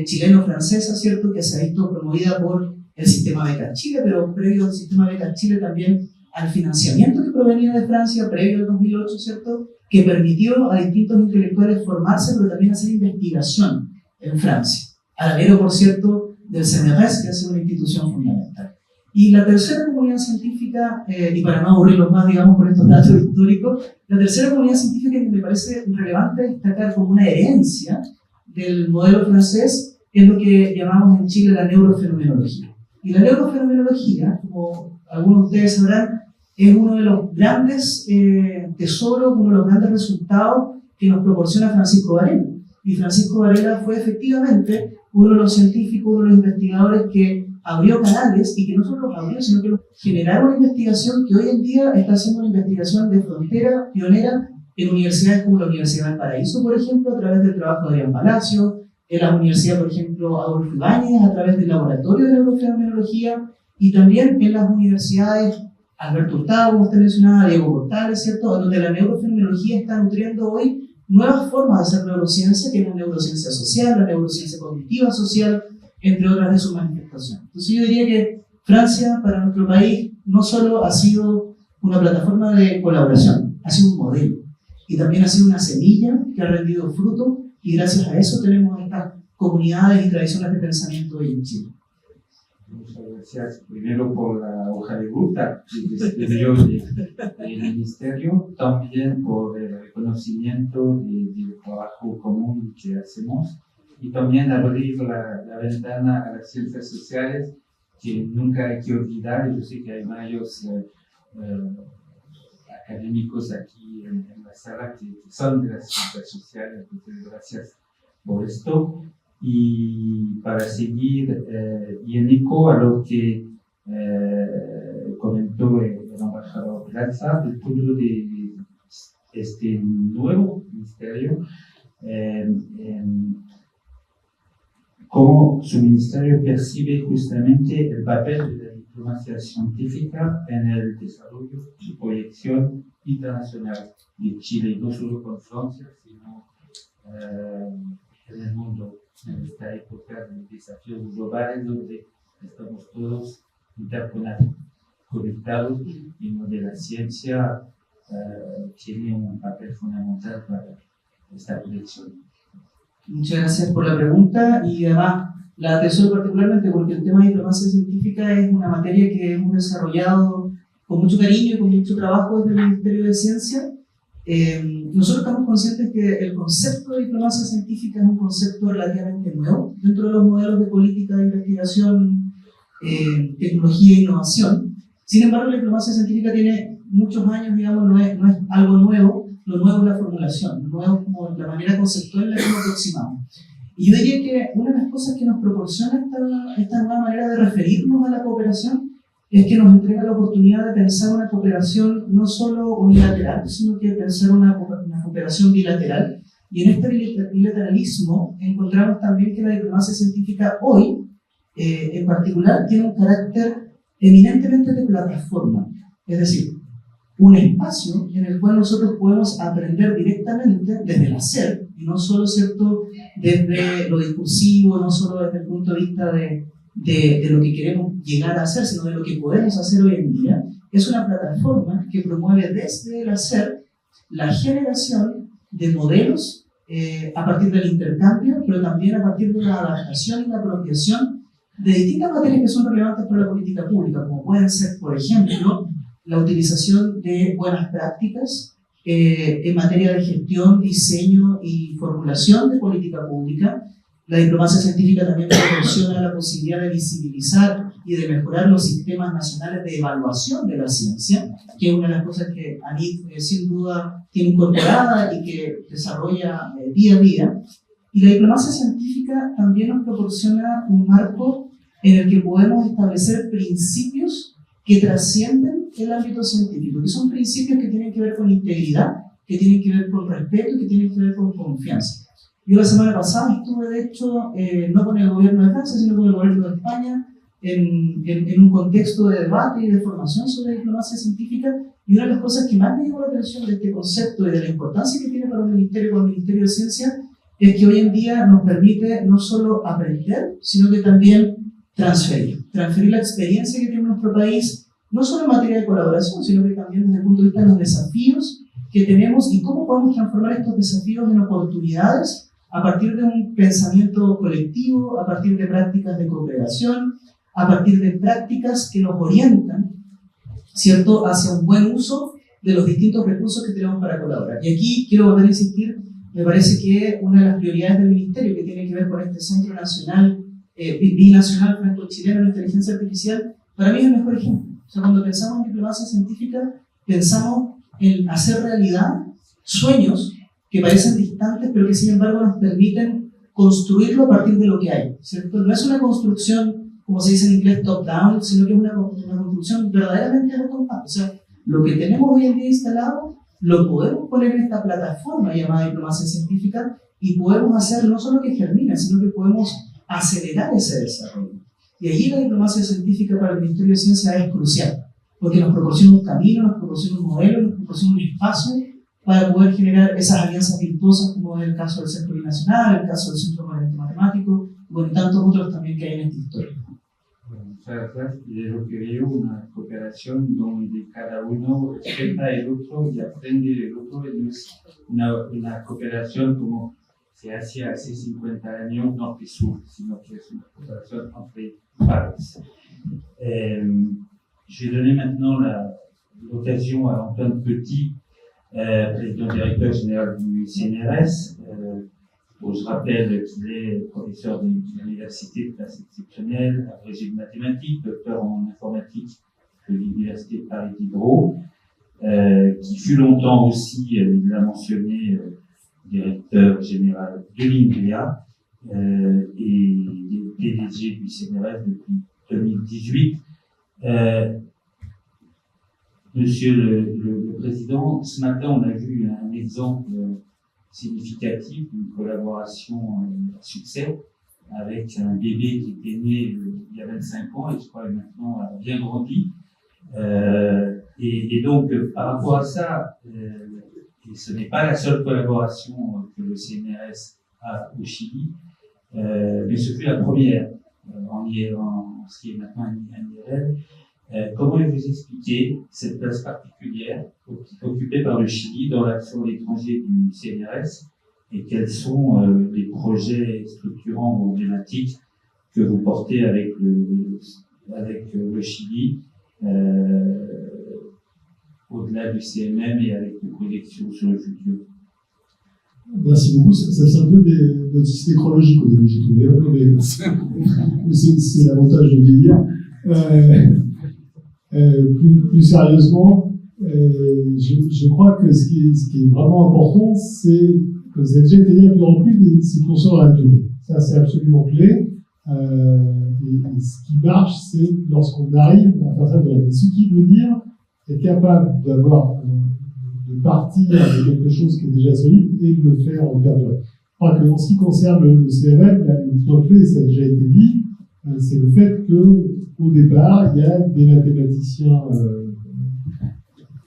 chileno-francesa, ¿cierto?, que se ha visto promovida por el sistema Becas Chile, pero previo al sistema Becas Chile también al financiamiento que provenía de Francia, previo al 2008, ¿cierto?, que permitió a distintos intelectuales formarse, pero también hacer investigación en Francia, al alero, por cierto, del CNRS, que ha sido una institución fundamental. Y la tercera comunidad científica, y para no aburrirlos más, digamos, con estos datos históricos, la tercera comunidad científica que me parece relevante destacar como una herencia del modelo francés es lo que llamamos en Chile la neurofenomenología. Y la neurofenomenología, como algunos de ustedes sabrán, es uno de los grandes tesoros, uno de los grandes resultados que nos proporciona Francisco Varela. Y Francisco Varela fue efectivamente uno de los científicos, uno de los investigadores que abrió canales, y que no solo los abrió, sino que generaron una investigación que hoy en día está haciendo una investigación de frontera pionera en universidades como la Universidad del Paraíso, por ejemplo, a través del trabajo de Adrián Palacio, en la Universidad, por ejemplo, Adolfo Ibáñez, a través del Laboratorio de Neurofenomenología, y también en las universidades Alberto Hurtado, como usted mencionaba, Diego Portales, ¿cierto?, donde la neurofenomenología está nutriendo hoy nuevas formas de hacer neurociencia, que es la neurociencia social, la neurociencia cognitiva social, entre otras de sus manifestaciones. Entonces yo diría que Francia, para nuestro país, no solo ha sido una plataforma de colaboración, ha sido un modelo, y también ha sido una semilla que ha rendido fruto, y gracias a eso tenemos estas comunidades y tradiciones de pensamiento hoy en Chile. Muchas gracias. Primero por la hoja de ruta que describió del Ministerio, también por el reconocimiento del trabajo común que hacemos, y también abrir la ventana a las ciencias sociales, que nunca hay que olvidar. Yo sé que hay varios académicos aquí en la sala que son de las ciencias sociales, entonces gracias por esto. Y para seguir, y en eco a lo que comentó el embajador Plaza, del punto de este nuevo ministerio, cómo su ministerio percibe justamente el papel de la diplomacia científica en el desarrollo y proyección internacional de Chile, no solo con Francia, sino en el mundo, en esta época de desafíos globales donde estamos todos interconectados y donde la ciencia tiene un papel fundamental para esta proyección. Muchas gracias por la pregunta, y además la atesoro particularmente porque el tema de diplomacia científica es una materia que hemos desarrollado con mucho cariño y con mucho trabajo desde el Ministerio de Ciencia. Nosotros estamos conscientes que el concepto de diplomacia científica es un concepto relativamente nuevo dentro de los modelos de política de investigación, tecnología e innovación. Sin embargo, la diplomacia científica tiene muchos años, digamos, no es algo nuevo. Lo nuevo es la formulación, lo nuevo es como la manera conceptual en la que nos aproximamos. Y yo diría que una de las cosas que nos proporciona esta nueva manera de referirnos a la cooperación es que nos entrega la oportunidad de pensar una cooperación no solo unilateral, sino que pensar una cooperación bilateral. Y en este bilateralismo encontramos también que la diplomacia científica hoy, en particular, tiene un carácter eminentemente de plataforma. Es decir, un espacio en el cual nosotros podemos aprender directamente desde el hacer, y no solo, ¿cierto?, desde lo discursivo, no solo desde el punto de vista de lo que queremos llegar a hacer, sino de lo que podemos hacer hoy en día. Es una plataforma que promueve desde el hacer la generación de modelos a partir del intercambio, pero también a partir de la adaptación y la apropiación de distintas materias que son relevantes para la política pública, como pueden ser, por ejemplo, la utilización de buenas prácticas en materia de gestión, diseño y formulación de política pública. La diplomacia científica también proporciona la posibilidad de visibilizar y de mejorar los sistemas nacionales de evaluación de la ciencia, que es una de las cosas que ANIT sin duda tiene incorporada y que desarrolla día a día. Y la diplomacia científica también nos proporciona un marco en el que podemos establecer principios que trascienden el ámbito científico, que son principios que tienen que ver con integridad, que tienen que ver con respeto y que tienen que ver con confianza. Yo la semana pasada estuve, de hecho, no con el gobierno de Francia, sino con el gobierno de España, en un contexto de debate y de formación sobre diplomacia científica, y una de las cosas que más me llamó la atención de este concepto y de la importancia que tiene para un ministerio como el Ministerio de Ciencia es que hoy en día nos permite no solo aprender, sino que también transferir la experiencia que tiene nuestro país, no solo en materia de colaboración, sino que también desde el punto de vista de los desafíos que tenemos y cómo podemos transformar estos desafíos en oportunidades a partir de un pensamiento colectivo, a partir de prácticas de cooperación, a partir de prácticas que nos orientan, ¿cierto?, hacia un buen uso de los distintos recursos que tenemos para colaborar. Y aquí quiero volver a insistir, me parece que una de las prioridades del Ministerio, que tiene que ver con este Centro Nacional, Binacional Franco-Chileno de Inteligencia Artificial, para mí es el mejor ejemplo. O sea, cuando pensamos en diplomacia científica, pensamos en hacer realidad sueños que parecen distantes, pero que sin embargo nos permiten construirlo a partir de lo que hay, ¿cierto? No es una construcción, como se dice en inglés, top-down, sino que es una construcción verdaderamente bottom-up. O sea, lo que tenemos hoy en día instalado, lo podemos poner en esta plataforma llamada diplomacia científica y podemos hacer no solo que germine, sino que podemos acelerar ese desarrollo. Y allí la diplomacia científica para el Ministerio de Ciencia es crucial, porque nos proporciona un camino, nos proporciona un modelo, nos proporciona un espacio para poder generar esas alianzas virtuosas, como es el caso del Centro Binacional, el caso del Centro Matemático, y bueno, tantos otros también que hay en esta historia. Muchas gracias. Y de lo que veo, una cooperación donde cada uno respeta el otro y aprende del otro, y no es una cooperación como se hacía hace 50 años norte-sur, sino que es una cooperación entre pares. Je vais donner maintenant l'occasion à Antoine Petit, président directeur général du CNRS. Je rappelle qu'il est professeur de l'université de classe exceptionnelle, agrégé de mathématiques, docteur en informatique de l'université de Paris Diderot, qui fut longtemps aussi, il l'a mentionné, directeur général de l'INRIA et PDG du CNRS depuis 2018. Monsieur le Président, ce matin on a vu un exemple significatif d'une collaboration à succès avec un bébé qui était né il y a 25 ans et je crois maintenant a bien grandi. Et donc par rapport à ça, et ce n'est pas la seule collaboration que le CNRS a au Chili, mais ce fut la première en ce qui est maintenant un IRL. Comment vous expliquez cette place particulière occupée par le Chili dans l'action à l'étranger du CNRS et quels sont les projets structurants ou emblématiques que vous portez avec le Chili au-delà du CMM et avec des projections sur le futur? Merci beaucoup. Ça c'est un peu des notices chronologiques au début, j'ai trouvé, mais c'est l'avantage de vieillir. Plus sérieusement, je crois que ce qui est vraiment important, c'est, comme ça a déjà été dit à plusieurs reprises, c'est construire la durée. Ça, c'est absolument clé. Et ce qui marche, c'est lorsqu'on arrive à faire ça de la vie. Ce qui veut dire être capable de partir de quelque chose qui est déjà solide et de le faire perdurer. Je crois qu'en ce qui concerne le CRM, le point clé, ça a déjà été dit, c'est le fait qu'au départ, il y a des mathématiciens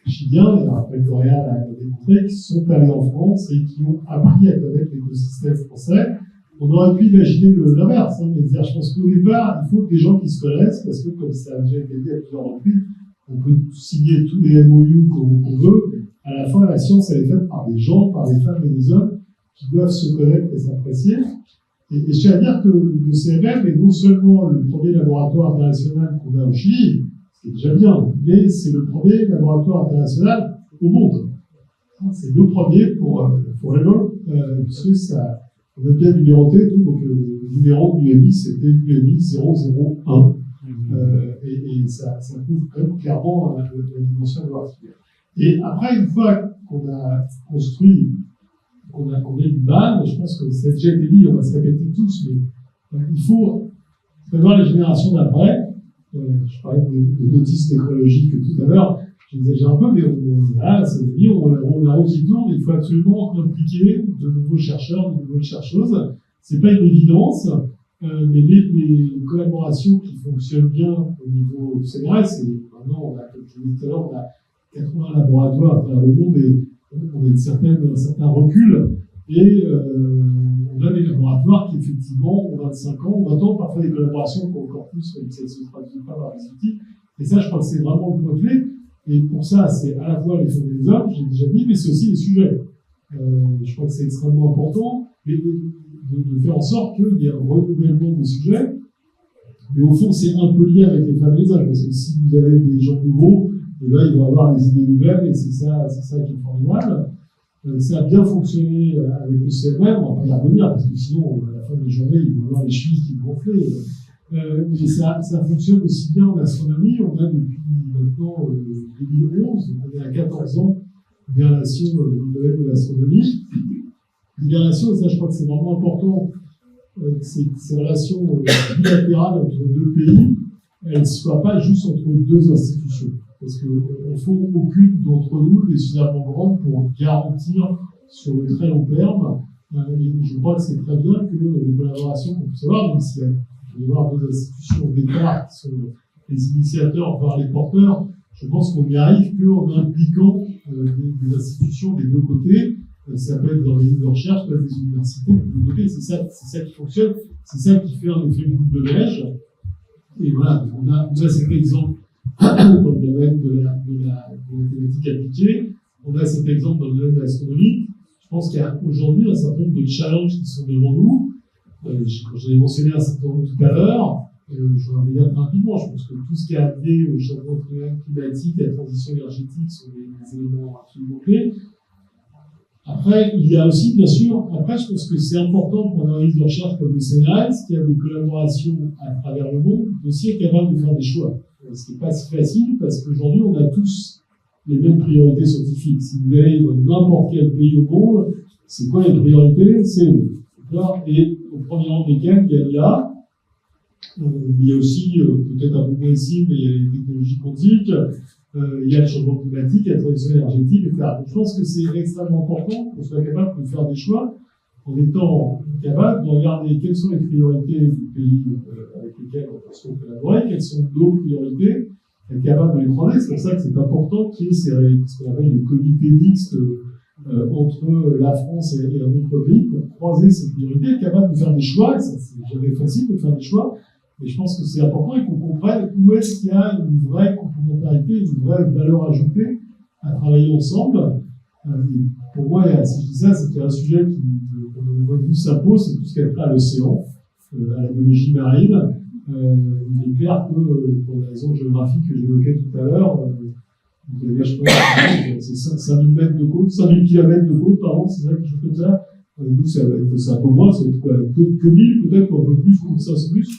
chiliens, et Raphaël Correa l'a démontré, qui sont allés en France et qui ont appris à connaître l'écosystème français. On aurait pu imaginer l'inverse, mais je pense qu'au départ, il faut des gens qui se connaissent, parce que comme ça a déjà été dit à plusieurs reprises, on peut signer tous les MOU qu'on veut. À la fin, la science, elle est faite par des gens, par des femmes et des hommes qui doivent se connaître et s'apprécier. Et je tiens à dire que le CMM est non seulement le premier laboratoire international qu'on a au Chili, ce qui est déjà bien, mais c'est le premier laboratoire international au monde. C'est le premier pour puisque ça, on a bien numéroté tout, donc le numéro de l'UMI, c'était l'UMI 001. Et ça prouve quand même clairement la dimension laboratoire. Et après, une fois qu'on a construit qu'on ait du mal. Je pense que ça a déjà été dit, on va se répéter tous, mais il faut prévoir les générations d'après. Je parlais de notices technologiques tout à l'heure, j'exagère un peu, mais ça veut dire on la roue qui tourne, il faut absolument impliquer de nouveaux chercheurs, de nouvelles chercheuses. C'est pas une évidence, mais les collaborations qui fonctionnent bien au niveau du CNRS, et maintenant, comme je l'ai dit tout à l'heure, on a 80 laboratoires à travers le monde et on a un certain recul, et on a des laboratoires qui, effectivement, ont 25 ans, 20 ans, parfois des collaborations qui ont encore plus, même si elles ne se traduisent pas par les outils. Et ça, je crois que c'est vraiment le point clé. Et pour ça, c'est à la fois les femmes et les hommes, j'ai déjà dit, mais c'est aussi les sujets. Je crois que c'est extrêmement important de faire en sorte qu'il y ait un renouvellement des sujets. Mais au fond, c'est un peu lié avec les femmes et les hommes, parce que si vous avez des gens nouveaux, et là, ils vont avoir des idées nouvelles, et c'est ça qui est formidable. Ça a bien fonctionné avec le CMM, on va pas y revenir, parce que sinon, à la fin de la journée, ils vont avoir les chevilles qui vont gonfler. Mais ça fonctionne aussi bien en astronomie. On a depuis maintenant 2011, on est à 14 ans des relations dans le domaine de l'astronomie. Les relations, et ça je crois que c'est vraiment important, ces relations bilatérales entre deux pays, elles ne soient pas juste entre deux institutions. Parce qu'au fond, aucune d'entre nous n'est suffisamment grande pour garantir sur le très long terme. Et je crois que c'est très bien que les collaborations qu'on puisse avoir, même s'il peut y avoir deux institutions d'État qui sont les initiateurs, voire les porteurs, je pense qu'on y arrive qu'en impliquant des institutions des deux côtés. Ça peut être dans les lignes de recherche, ça peut être des universités des deux côtés. C'est ça qui fonctionne, c'est ça qui fait un effet boule de neige. Et voilà, on a cet exemple dans le domaine de la mathématique appliquée, on a cet exemple dans le domaine de l'astronomie. Je pense qu'il y a aujourd'hui un certain nombre de challenges qui sont devant nous. Quand j'en ai mentionné un certain nombre tout à l'heure, je vais revenir très rapidement. Je pense que tout ce qui est amené au changement climatique, à la transition énergétique sont des éléments absolument clés. Après, il y a aussi, bien sûr, je pense que c'est important pour un organisme de recherche comme le CNRS, qui a des collaborations à travers le monde, aussi être capable de faire des choix. Ce qui n'est pas si facile, parce qu'aujourd'hui, on a tous les mêmes priorités scientifiques. Si vous allez dans n'importe quel pays au monde, c'est quoi les priorités? C'est où? Et au premier rang desquels, il y a l'IA. Il y a aussi, peut-être un peu moins ici, mais il y a les technologies quantiques, il y a le changement climatique, il y a la transition énergétique, etc. Donc, je pense que c'est extrêmement important qu'on soit capable de faire des choix en étant capable de regarder quelles sont les priorités du pays avec lesquels on peut collaborer, quelles sont nos priorités, être capable de les croiser. C'est pour ça que c'est important qu'il y ait ce qu'on appelle les comités mixtes entre la France et un autre pays pour croiser ces priorités, être capable de faire des choix. Et ça, c'est jamais facile de faire des choix. Mais je pense que c'est important et qu'on comprenne où est-ce qu'il y a une vraie complémentarité, une vraie valeur ajoutée à travailler ensemble. Pour moi, si je dis ça, c'était un sujet qui, de mon point de vue, s'impose, c'est tout ce qui est trait à l'océan, à la biologie marine. Il est clair que, pour les raisons géographiques que j'évoquais tout à l'heure, vous avez, je pense, c'est 5000 mètres de côte, 5000 km de côte, pardon, c'est vrai, quelque chose comme ça. Nous, c'est un peu moins, c'est quoi, que 1000, peut-être, un peu plus, ou 500 plus.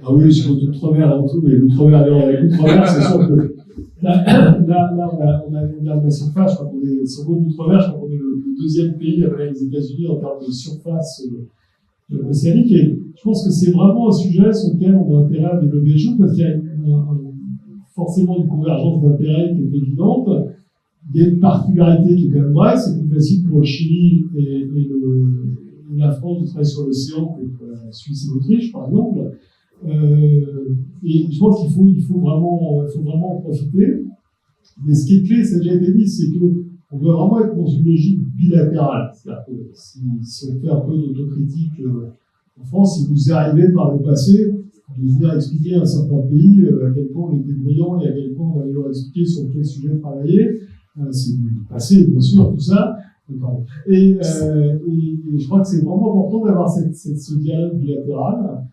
Ah oui, sur l'outre-mer avant tout, mais l'outre-mer, avec l'outre-mer, c'est sûr que là, on a la surface, je crois qu'on est, sur l'outre-mer, je crois qu'on est le deuxième pays après les États-Unis en termes de surface océanique, et je pense que c'est vraiment un sujet sur lequel on a intérêt à développer des choses, parce qu'il y a forcément une convergence d'intérêts qui est évidente. Il y a une particularité qui est quand même vraie, c'est plus facile pour le Chili et la France de travailler sur l'océan que pour la Suisse et l'Autriche, par exemple. Et je pense qu'il faut vraiment en profiter. Mais ce qui est clé, ça a déjà été dit, c'est qu'on doit vraiment être dans une logique bilatérale. C'est-à-dire que si on fait un peu d'autocritique en France, il nous est arrivé par le passé de venir expliquer à un certain pays à quel point on était brillant et à quel point on allait leur expliquer sur quel sujet travailler. C'est du passé, bien sûr, tout ça. Et je crois que c'est vraiment important d'avoir ce dialogue bilatéral.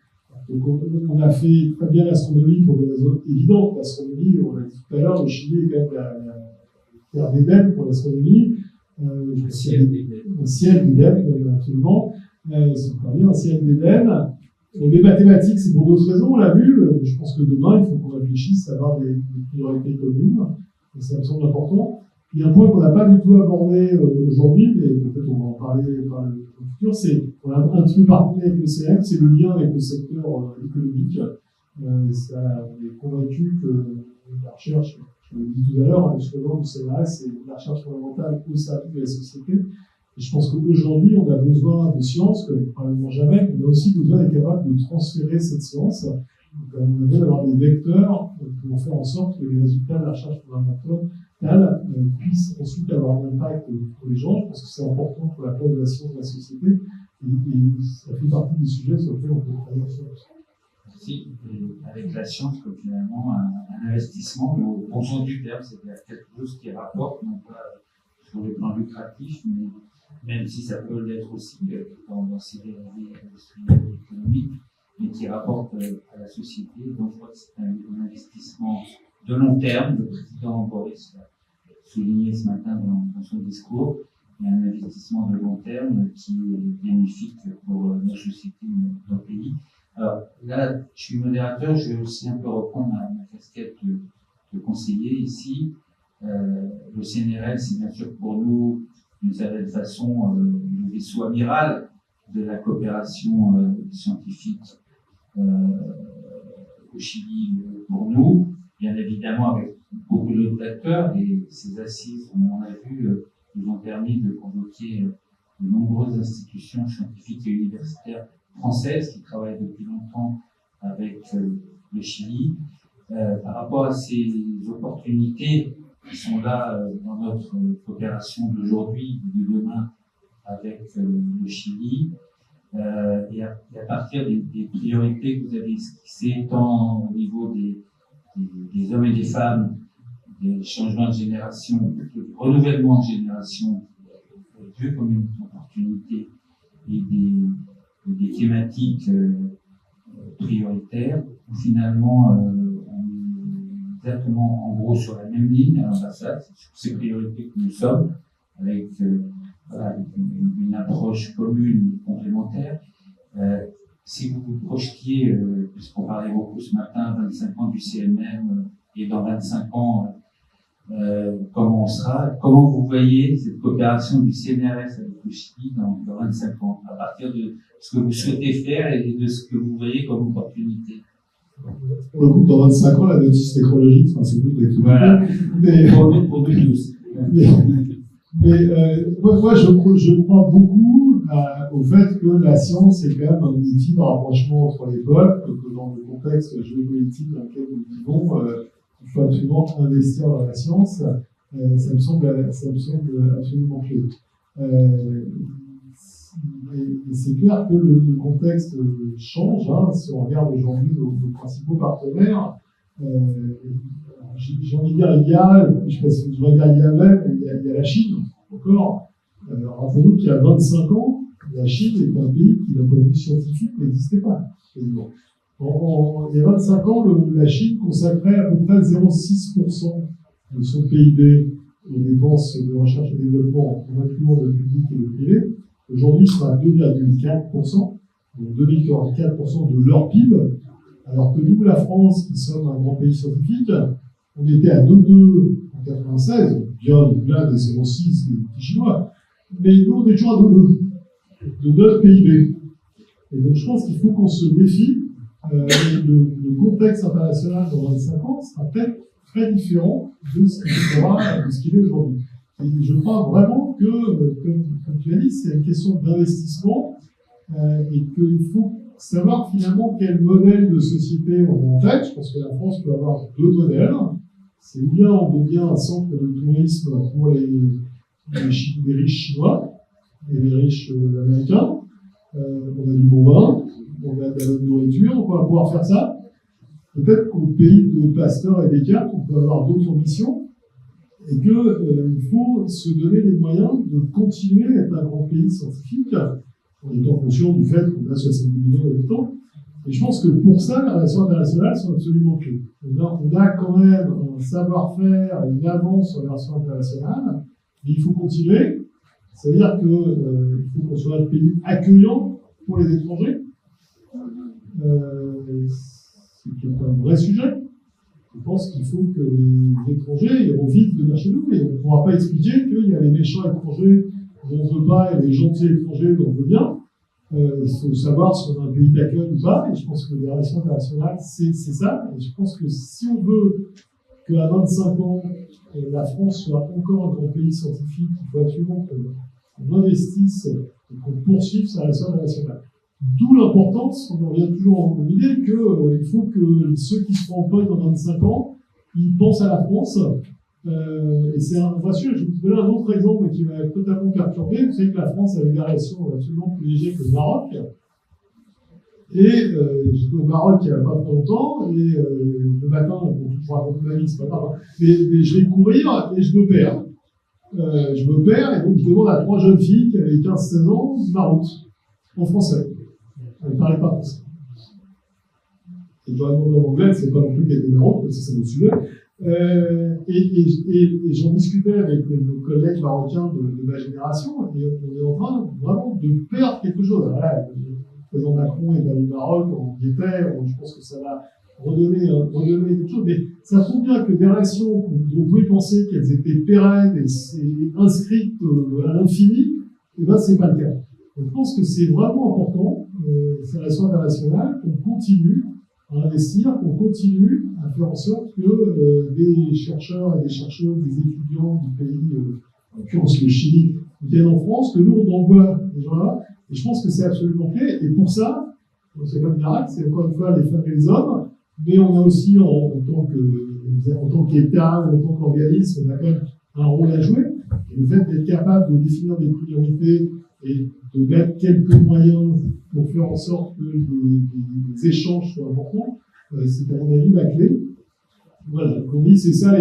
Donc on a fait très bien l'astronomie pour des raisons évidentes. L'astronomie, on l'a dit tout à l'heure, le Chili est quand même la terre d'Éden pour l'astronomie. Un ciel d'Éden, absolument. C'est pas bien, un ciel d'Éden. Les mathématiques, c'est pour d'autres raisons, on l'a vu. Je pense que demain, il faut qu'on réfléchisse à avoir des priorités communes. Et ça me semble important. Il y a un point qu'on n'a pas du tout abordé aujourd'hui, mais peut-être on va en parler par le futur, c'est qu'on a un petit peu parcouru avec le CM, c'est le lien avec le secteur économique. On est convaincu que la recherche, je l'ai dit tout à l'heure, le slogan du CNRS, c'est la recherche fondamentale au service de la société. Et je pense qu'aujourd'hui, on a besoin de science, comme probablement jamais, mais on a aussi besoin d'être capable de transférer cette science. Donc, on a besoin d'avoir des vecteurs pour faire en sorte que les résultats de la recherche fondamentale puissent ensuite avoir un impact pour les gens. Je pense que c'est important pour la place de la science dans la société. Et ça fait partie des sujets sur lesquels on peut travailler ensemble. Merci. Et avec la science, comme finalement un investissement, mais au bon sens du terme, c'est-à-dire quelque chose qui rapporte, non pas sur le plan lucratif, mais même si ça peut l'être aussi dans ces dérivés industriels et économiques, mais qui rapporte à la société. Donc, je crois que c'est un investissement de long terme. Le président Boris l'a souligné ce matin dans son discours. Il y a un investissement de long terme qui est bénéfique pour nos sociétés, nos pays. Alors là, je suis modérateur, je vais aussi un peu reprendre ma casquette de conseiller ici. Le CNRS, c'est bien sûr pour nous, d'une certaine façon, le vaisseau amiral de la coopération scientifique au Chili pour nous, bien évidemment avec beaucoup d'autres acteurs, et ces assises, on l'a vu, nous ont permis de convoquer de nombreuses institutions scientifiques et universitaires françaises qui travaillent depuis longtemps avec le Chili. Par rapport à ces opportunités qui sont là dans notre coopération d'aujourd'hui et de demain avec le Chili, et à partir des priorités que vous avez esquissées, tant au niveau des hommes et des femmes, des changements de génération, du renouvellement de génération, vu comme une opportunité, et des thématiques prioritaires, où finalement on est exactement en gros sur la même ligne à l'ambassade, sur ces priorités que nous sommes, avec une approche commune et complémentaire. Si vous vous projetiez, puisqu'on parlait beaucoup ce matin, 25 ans du CMM, et dans 25 ans, comment on sera, comment vous voyez cette coopération du CNRS avec le Chili dans 25 ans, à partir de ce que vous souhaitez faire et de ce que vous voyez comme opportunité? Pour le coup, dans 25 ans, la notice technologique sera sans doute d'actualité. Voilà. Mais, pour nous tous. Moi, je crois beaucoup au fait que la science est quand même un outil de rapprochement entre les peuples, que dans le contexte géopolitique dans lequel nous vivons, il faut absolument investir dans la science. Ça me semble absolument clé. Et c'est clair que le contexte change. Hein, si on regarde aujourd'hui nos principaux partenaires, j'ai envie de dire, je sais pas si je vais dire il y a même, il y a la Chine, encore. Rappelez-nous qu'il y a 25 ans, la Chine est un pays qui, d'un point de vue scientifique, n'existait pas. Il y a 25 ans, la Chine consacrait à peu près 0,6% de son PIB aux dépenses de recherche et développement, en incluant le public et le privé. Aujourd'hui, il sera à 2,4%, donc 2,4% de leur PIB, alors que nous, la France, qui sommes un grand pays scientifique, on était à 2,2 en 96, bien au-delà des 0,6 des petits Chinois, mais nous, on est toujours à 2,2 de notre PIB. Et donc, je pense qu'il faut qu'on se méfie. Le contexte international dans 25 ans sera peut-être très différent de ce qu'il est aujourd'hui. Et je crois vraiment que, comme tu as dit, c'est une question d'investissement et qu'il faut savoir finalement quel modèle de société on a en tête. Je pense que la France peut avoir deux modèles. C'est ou bien on devient un centre de tourisme pour les riches chinois et les riches américains. On a du bon vin, on a de la bonne nourriture, on va pouvoir faire ça. Peut-être qu'au pays de Pasteur et Descartes, on peut avoir d'autres ambitions et qu'il faut se donner les moyens de continuer à être un grand pays scientifique en étant conscient du fait qu'on a 70 millions d'habitants. Et je pense que pour ça, les relations internationales sont absolument clés. On a quand même un savoir-faire, une avance sur les relations internationales, mais il faut continuer. C'est-à-dire qu'il faut qu'on soit un pays accueillant pour les étrangers. C'est un vrai sujet. Je pense qu'il faut que les étrangers aient envie de venir chez nous, et on ne pourra pas expliquer qu'il y a les méchants étrangers dont on ne veut pas et les gentils étrangers dont on veut bien. Il faut savoir si on a un pays d'accueil ou pas, et je pense que les relations internationales, c'est ça. Et je pense que si on veut qu'à 25 ans, la France soit encore un grand pays scientifique, il faut absolument qu'on investisse et qu'on poursuive sa relation internationale. D'où l'importance, on en revient toujours en l'idée, qu'il faut que ceux qui seront en poste dans 25 ans, ils pensent à la France. Et c'est un rassurant. Je vais vous donner un autre exemple qui m'a totalement perturbé. Vous savez que la France avait des relations absolument privilégiées avec le Maroc. Et j'étais au Maroc il n'y a pas trop longtemps, et le matin, je vous raconte ma vie, c'est pas grave, hein, mais je vais courir et je me perds. Et donc je demande à 3 jeunes filles qui avaient 15-16 ans ma route, en français. Elles ne parlaient pas français. Et je leur ai demandé en anglais, c'est pas non plus qu'elles étaient ma route, parce que ça me suivait. Et j'en discutais avec nos collègues marocains de ma génération, et on est en train vraiment de perdre quelque chose. Voilà, le président Macron est allé au Maroc, on y était, je pense que ça va redonner quelque chose, mais ça prouve bien que des relations dont on pouvait penser qu'elles étaient pérennes et inscrites à l'infini, et ben c'est pas le cas. Donc, je pense que c'est vraiment important, ces relations internationales, qu'on continue à investir, qu'on continue à faire en sorte que des chercheurs et des chercheuses, des étudiants du pays, en l'occurrence le Chili, viennent en France, que nous on envoie des gens là. Et je pense que c'est absolument clé. Et pour ça, c'est pas le miracle, c'est encore une fois les femmes et les hommes, mais on a aussi en tant qu'État, en tant qu'organisme, on a quand même un rôle à jouer. Et le fait d'être capable de définir des priorités et de mettre quelques moyens pour faire en sorte que les échanges soient importants, c'est à mon avis la clé. Voilà, donc on dit c'est ça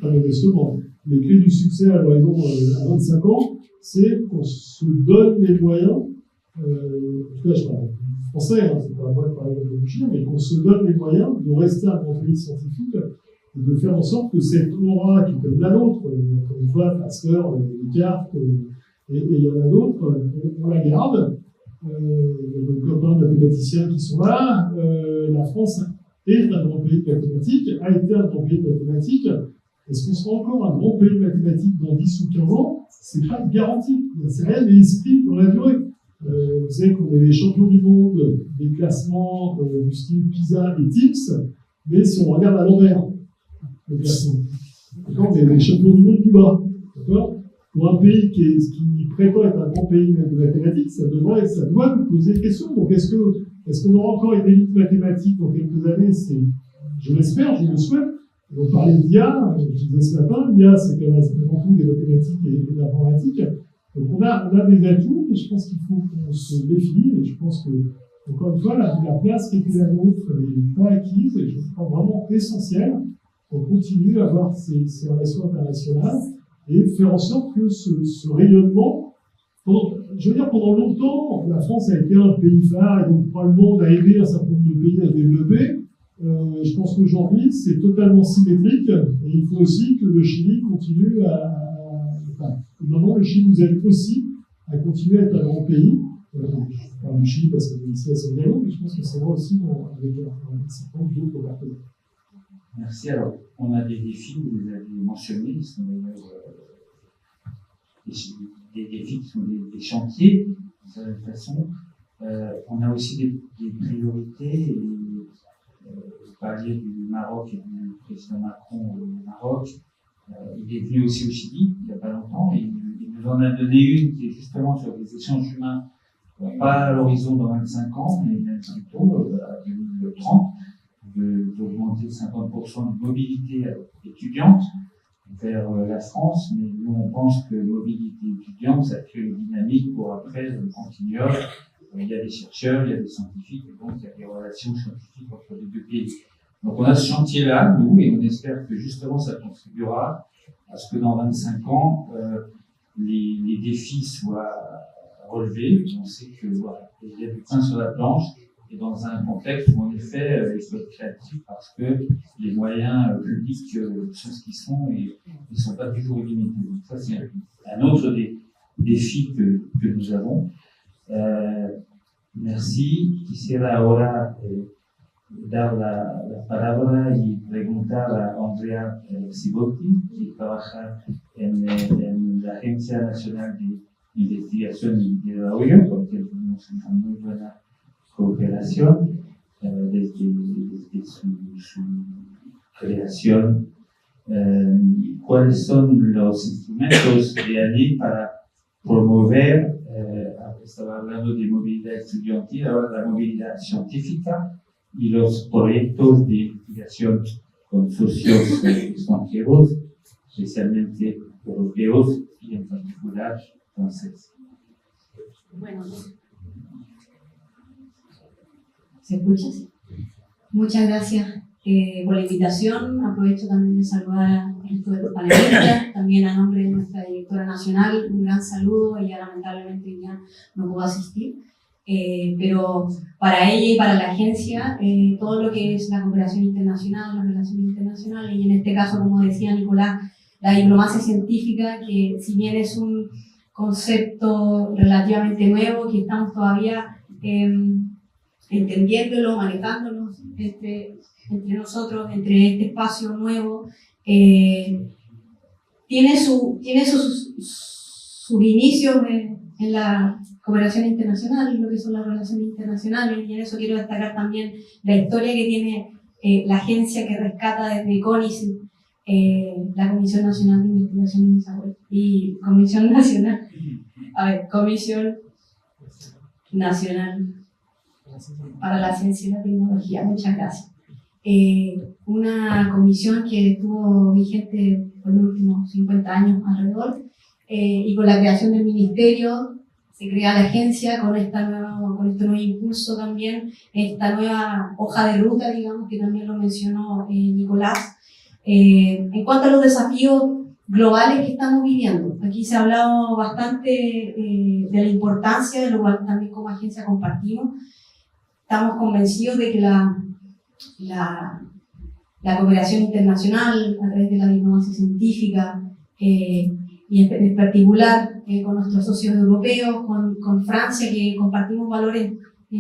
pas modestement, les clés du succès à l'horizon à 25 ans, c'est qu'on se donne les moyens, en tout cas je parle français, hein, c'est pas moi de parler de l'origine, mais qu'on se donne les moyens de rester un grand pays scientifique et de faire en sorte que cette aura qui est comme la nôtre, encore une fois, Pasteur, Descartes, et il y en a d'autres, on la garde. Nos copains mathématiciens qui sont là, la France est un grand pays de mathématiques, a été un grand pays de mathématiques. Est-ce qu'on sera encore un grand pays de mathématiques dans 10 ou 15 ans? C'est pas garanti. C'est rien n'est inscrit dans la durée. Vous savez qu'on est les champions du monde des classements du style PISA et TIMSS, mais si on regarde à l'envers, le classement, d'accord, on est les champions du monde du bas. D'accord? Pour un pays qui prétend être un grand pays de mathématiques, ça doit nous poser des questions. Donc, est-ce qu'on aura encore une élite mathématique dans quelques années? Je l'espère, je le souhaite. On parlait d'IA, je disais ce matin, l'IA, c'est quand même avant tout des mathématiques et de l'informatique. Donc, on a des atouts, mais je pense qu'il faut qu'on se définisse, et je pense que, encore une fois, la place qui était la nôtre n'est pas acquise, et je crois vraiment essentiel pour continuer à avoir ces relations internationales et faire en sorte que ce rayonnement, pendant longtemps, la France a été un pays phare, et donc probablement on a aidé un certain nombre de pays à se développer. Je pense qu'aujourd'hui, c'est totalement symétrique, et il faut aussi que le Chili continue maintenant, le Chili nous aide aussi à continuer à être un grand pays. Je parle du Chili parce qu'on est ici à San Diego, mais je pense que c'est vrai aussi avec un certain nombre d'autres partenaires. Merci. Alors, on a des défis, vous les avez mentionnés, qui sont des défis qui sont des chantiers, de certaine façon. On a aussi des priorités. Et, vous parliez du Maroc et du président Macron au Maroc. Il est venu aussi au Chili, il n'y a pas longtemps, et il nous en a donné une qui est justement sur les échanges humains, pas à l'horizon dans 25 ans, mais même plutôt à 2030, d'augmenter de 50% de mobilité étudiante vers la France, mais nous on pense que mobilité étudiante, ça crée une dynamique pour après le continuum. Il y a des chercheurs, il y a des scientifiques, et donc il y a des relations scientifiques entre les deux pays. Donc on a ce chantier-là, nous, et on espère que justement ça contribuera à ce que dans 25 ans, les défis soient relevés. On sait que voilà, il y a du pain sur la planche, et dans un contexte où en effet il faut être créatif parce que les moyens publics sont ce qu'ils sont et ils ne sont pas toujours illimités. Donc ça c'est un autre des défis que nous avons. Merci. Quisiera ahora dar la palabra y preguntar a Andrea Sibotti, que trabaja en la Agencia Nacional de Investigación y Desarrollo, porque tenemos una muy buena cooperación desde su creación. ¿Cuáles son los instrumentos de allí para promover, estaba hablando de movilidad estudiantil, ahora la movilidad científica y los proyectos de investigación con socios extranjeros, especialmente europeos y en particular franceses? Bueno, ¿se escucha? Muchas gracias por la invitación. Aprovecho también de saludar a los panelistas, también a nombre de nuestra directora nacional, un gran saludo. Ella lamentablemente ya no pudo asistir, pero para ella y para la agencia, todo lo que es la cooperación internacional, las relaciones internacionales, y en este caso, como decía Nicolás, la diplomacia científica, que si bien es un concepto relativamente nuevo, que estamos todavía entendiéndolo, manejándonos entre nosotros, entre este espacio nuevo, tiene sus inicios en la cooperación internacional, lo que son las relaciones internacionales, y en eso quiero destacar también la historia que tiene la agencia que rescata desde CONICET, la Comisión Nacional de Investigación y Desarrollo, y Comisión Nacional para la Ciencia y la Tecnología. Muchas gracias. Una comisión que estuvo vigente por los últimos 50 años alrededor, y con la creación del ministerio se crea la agencia con este nuevo impulso también, esta nueva hoja de ruta, digamos, que también lo mencionó Nicolás, en cuanto a los desafíos globales que estamos viviendo. Aquí se ha hablado bastante de la importancia, de lo cual también como agencia compartimos. Estamos convencidos de que la cooperación internacional a través de la diplomacia científica, y en particular con nuestros socios europeos, con Francia, que compartimos valores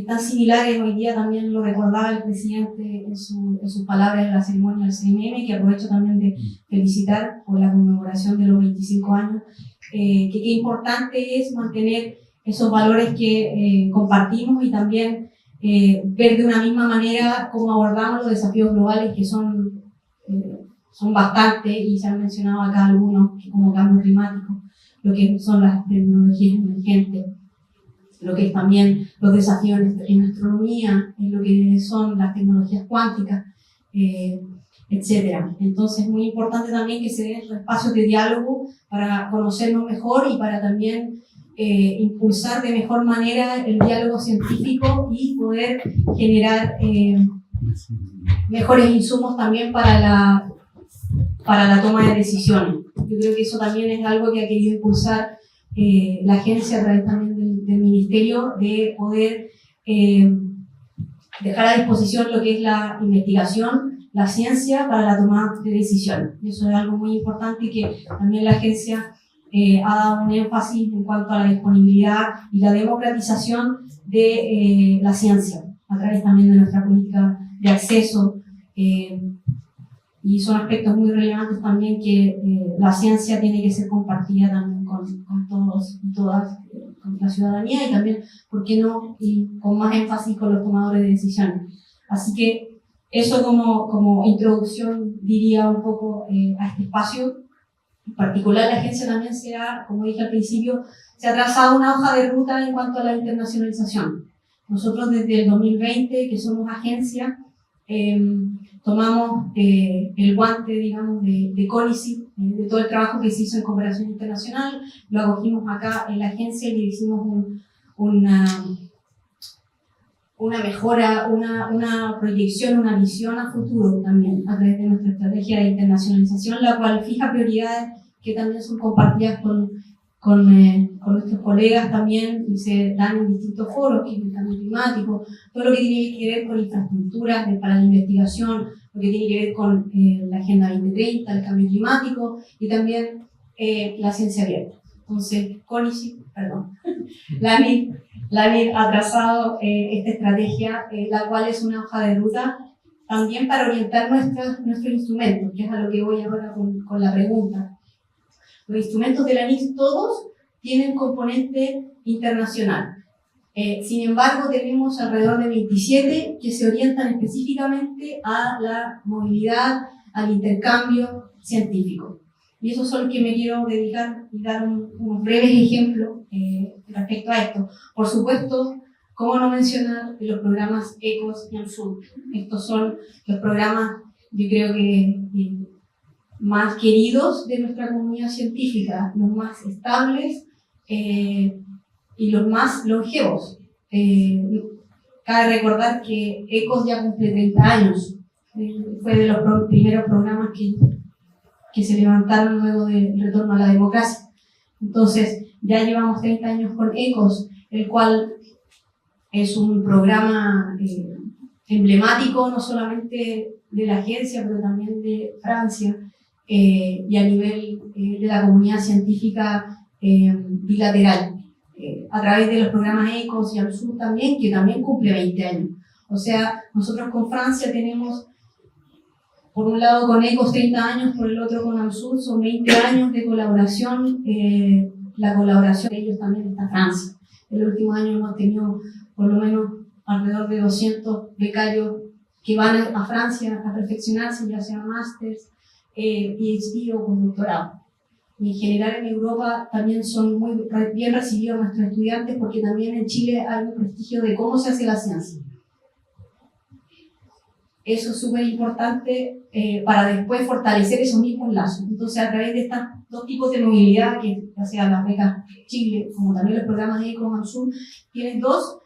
tan similares. Hoy día también lo recordaba el presidente en sus palabras en la ceremonia del CMM, que aprovecho también de felicitar por la conmemoración de los 25 años, que qué importante es mantener esos valores que compartimos y también ver de una misma manera cómo abordamos los desafíos globales, que son bastantes, y se han mencionado acá algunos, como cambio climático, lo que son las tecnologías emergentes, lo que es también los desafíos en astronomía, en lo que son las tecnologías cuánticas, etc. Entonces es muy importante también que se den espacios de diálogo para conocernos mejor y para también impulsar de mejor manera el diálogo científico y poder generar mejores insumos también para la toma de decisiones. Yo creo que eso también es algo que ha querido impulsar la agencia a través también del ministerio, de poder dejar a disposición lo que es la investigación, la ciencia para la toma de decisiones. Y eso es algo muy importante que también la agencia ha dado un énfasis en cuanto a la disponibilidad y la democratización de la ciencia a través también de nuestra política de acceso, y son aspectos muy relevantes también que la ciencia tiene que ser compartida también con todos y todas, con la ciudadanía, y también, ¿por qué no?, y con más énfasis con los tomadores de decisiones. Así que eso como introducción diría un poco a este espacio. En particular, la agencia también como dije al principio, se ha trazado una hoja de ruta en cuanto a la internacionalización. Nosotros desde el 2020, que somos agencia, tomamos el guante, digamos, de CONICET, de todo el trabajo que se hizo en cooperación internacional, lo acogimos acá en la agencia y le hicimos una mejora, una proyección, una visión a futuro también a través de nuestra estrategia de internacionalización, la cual fija prioridades que también son compartidas con nuestros colegas también, y se dan en distintos foros, que es el cambio climático, todo lo que tiene que ver con infraestructuras para la investigación, lo que tiene que ver con la Agenda 2030, el cambio climático, y también la ciencia abierta. Entonces, la ANID ha trazado esta estrategia, la cual es una hoja de ruta también para orientar nuestros instrumentos, que es a lo que voy ahora con la pregunta. Los instrumentos de la NIC todos tienen componente internacional. Sin embargo, tenemos alrededor de 27 que se orientan específicamente a la movilidad, al intercambio científico. Y esos son los que me quiero dedicar y dar unos breves ejemplos respecto a esto. Por supuesto, cómo no mencionar los programas ECOS y AMSUR. Estos son los programas, yo creo que más queridos de nuestra comunidad científica, los más estables y los más longevos. Cabe recordar que ECOS ya cumple 30 años. Fue de los primeros programas que se levantaron luego del retorno a la democracia. Entonces, ya llevamos 30 años con ECOS, el cual es un programa emblemático no solamente de la agencia, pero también de Francia y a nivel de la comunidad científica bilateral, a través de los programas ECOS y AMSUR también, que también cumple 20 años. O sea, nosotros con Francia tenemos, por un lado con ECOS 30 años, por el otro con AMSUR, son 20 años de colaboración. La colaboración de ellos también está Francia. En el último año hemos tenido por lo menos alrededor de 200 becarios que van a Francia a perfeccionarse, ya sean másters, PhD o postdoctorado. Y en general en Europa también son muy bien recibidos nuestros estudiantes, porque también en Chile hay un prestigio de cómo se hace la ciencia. Eso es súper importante para después fortalecer esos mismos lazos. Entonces, a través de estos dos tipos de movilidad, que ya sea las becas Chile, como también los programas de ECOS, AMSUR, tienen dos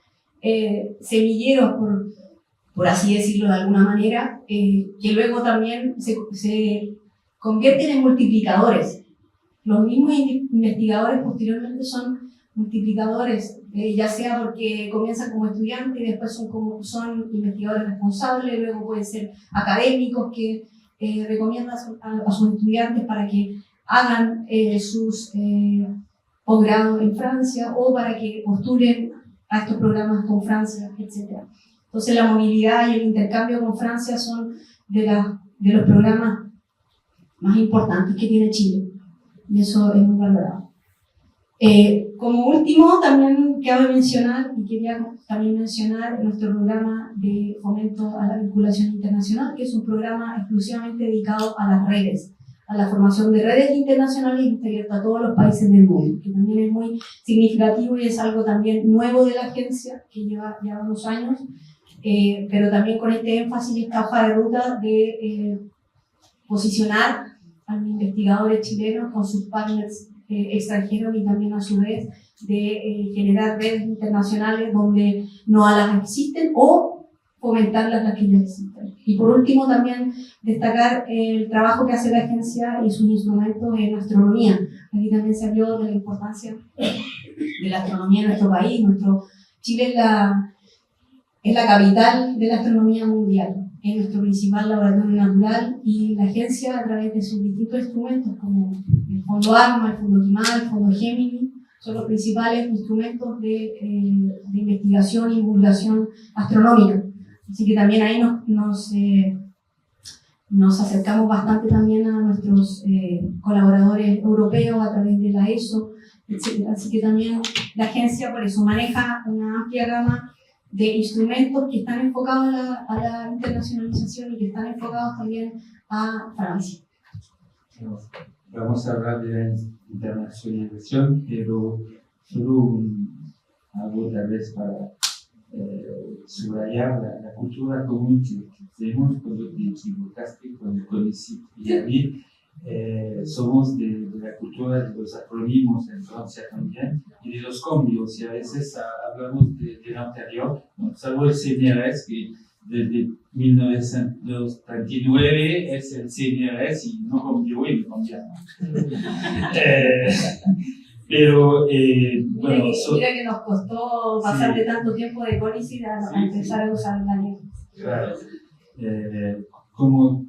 semilleros, por así decirlo de alguna manera, que luego también se convierten en multiplicadores. Los mismos investigadores posteriormente son multiplicadores, ya sea porque comienzan como estudiantes y después son investigadores responsables, luego pueden ser académicos que recomiendan a sus estudiantes para que hagan sus posgrados en Francia o para que postulen a estos programas con Francia, etc. Entonces la movilidad y el intercambio con Francia son de los programas más importantes que tiene Chile, y eso es muy valorado. Como último, también cabe mencionar, y quería también mencionar, nuestro programa de fomento a la vinculación internacional, que es un programa exclusivamente dedicado a las redes, a la formación de redes internacionales y está abierto a todos los países del mundo, que también es muy significativo y es algo también nuevo de la agencia, que lleva ya unos años, pero también con este énfasis y esta hoja de ruta de posicionar a los investigadores chilenos con sus partners extranjeros y también a su vez de generar redes internacionales donde no las existen o fomentarlas las que ya existen. Y por último también destacar el trabajo que hace la agencia y sus instrumentos en astronomía. Aquí también se habló de la importancia de la astronomía en nuestro país. Chile es la capital de la astronomía mundial. Es nuestro principal laboratorio natural y la agencia, a través de sus distintos instrumentos como el Fondo ARMA, el Fondo Quimal, el Fondo Gemini, son los principales instrumentos de investigación y divulgación astronómica. Así que también ahí nos acercamos bastante también a nuestros colaboradores europeos a través de la ESO, etc. Así que también la agencia por eso maneja una amplia gama de instrumentos que están enfocados a la internacionalización y que están enfocados también a Francia. Vamos a hablar de la internacionalización, pero solo algo tal vez para subrayar la cultura común que tenemos. Cuando te equivocaste, cuando conocí a David, somos de la cultura de los acrónimos en Francia también y de los cambios, y a veces hablamos de lo anterior, salvo el CNRS, que desde 1939 es el CNRS y no cambió y no cambiamos. Pero bueno, mira que nos costó pasar de tanto tiempo de CONICIT a empezar a usar la lengua. Claro. ¿Cómo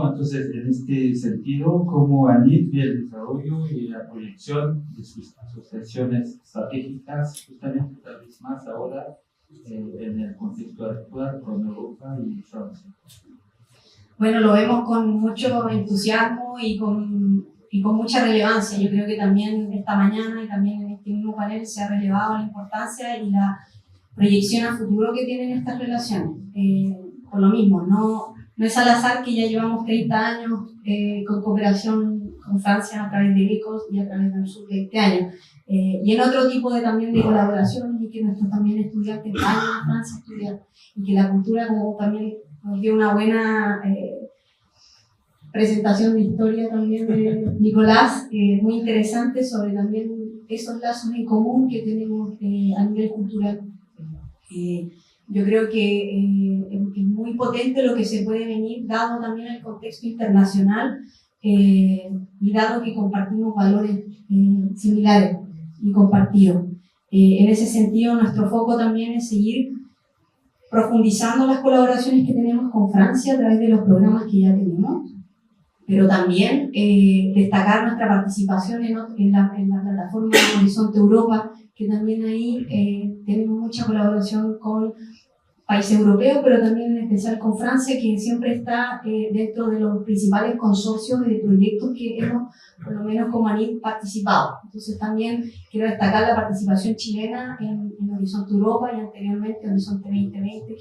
entonces, en este sentido, cómo ANIT ve el desarrollo y la proyección de sus asociaciones estratégicas, justamente tal vez más ahora en el contexto actual con Europa y Francia? Bueno, lo vemos con mucho entusiasmo y con mucha relevancia. Yo creo que también esta mañana y también en este mismo panel se ha relevado la importancia y la proyección a futuro que tienen estas relaciones. Por lo mismo, no es al azar que ya llevamos 30 años con cooperación con Francia a través de ECOS y a través del sur de este año. Y en otro tipo también de colaboración, y que nuestros también estudiantes vayan a Francia a estudiar, y que la cultura, como también nos dio una buena presentación de historia también de Nicolás, muy interesante sobre también esos lazos en común que tenemos a nivel cultural. Yo creo que es muy potente lo que se puede venir, dado también el contexto internacional y dado que compartimos valores similares y compartidos. En ese sentido, nuestro foco también es seguir profundizando las colaboraciones que tenemos con Francia a través de los programas que ya tenemos, pero también destacar nuestra participación en la plataforma Horizonte Europa, que también ahí tenemos mucha colaboración con países europeos, pero también en especial con Francia, que siempre está dentro de los principales consorcios de proyectos que hemos, por lo menos como ANID, participado. Entonces también quiero destacar la participación chilena en Horizonte Europa y anteriormente Horizonte 2020,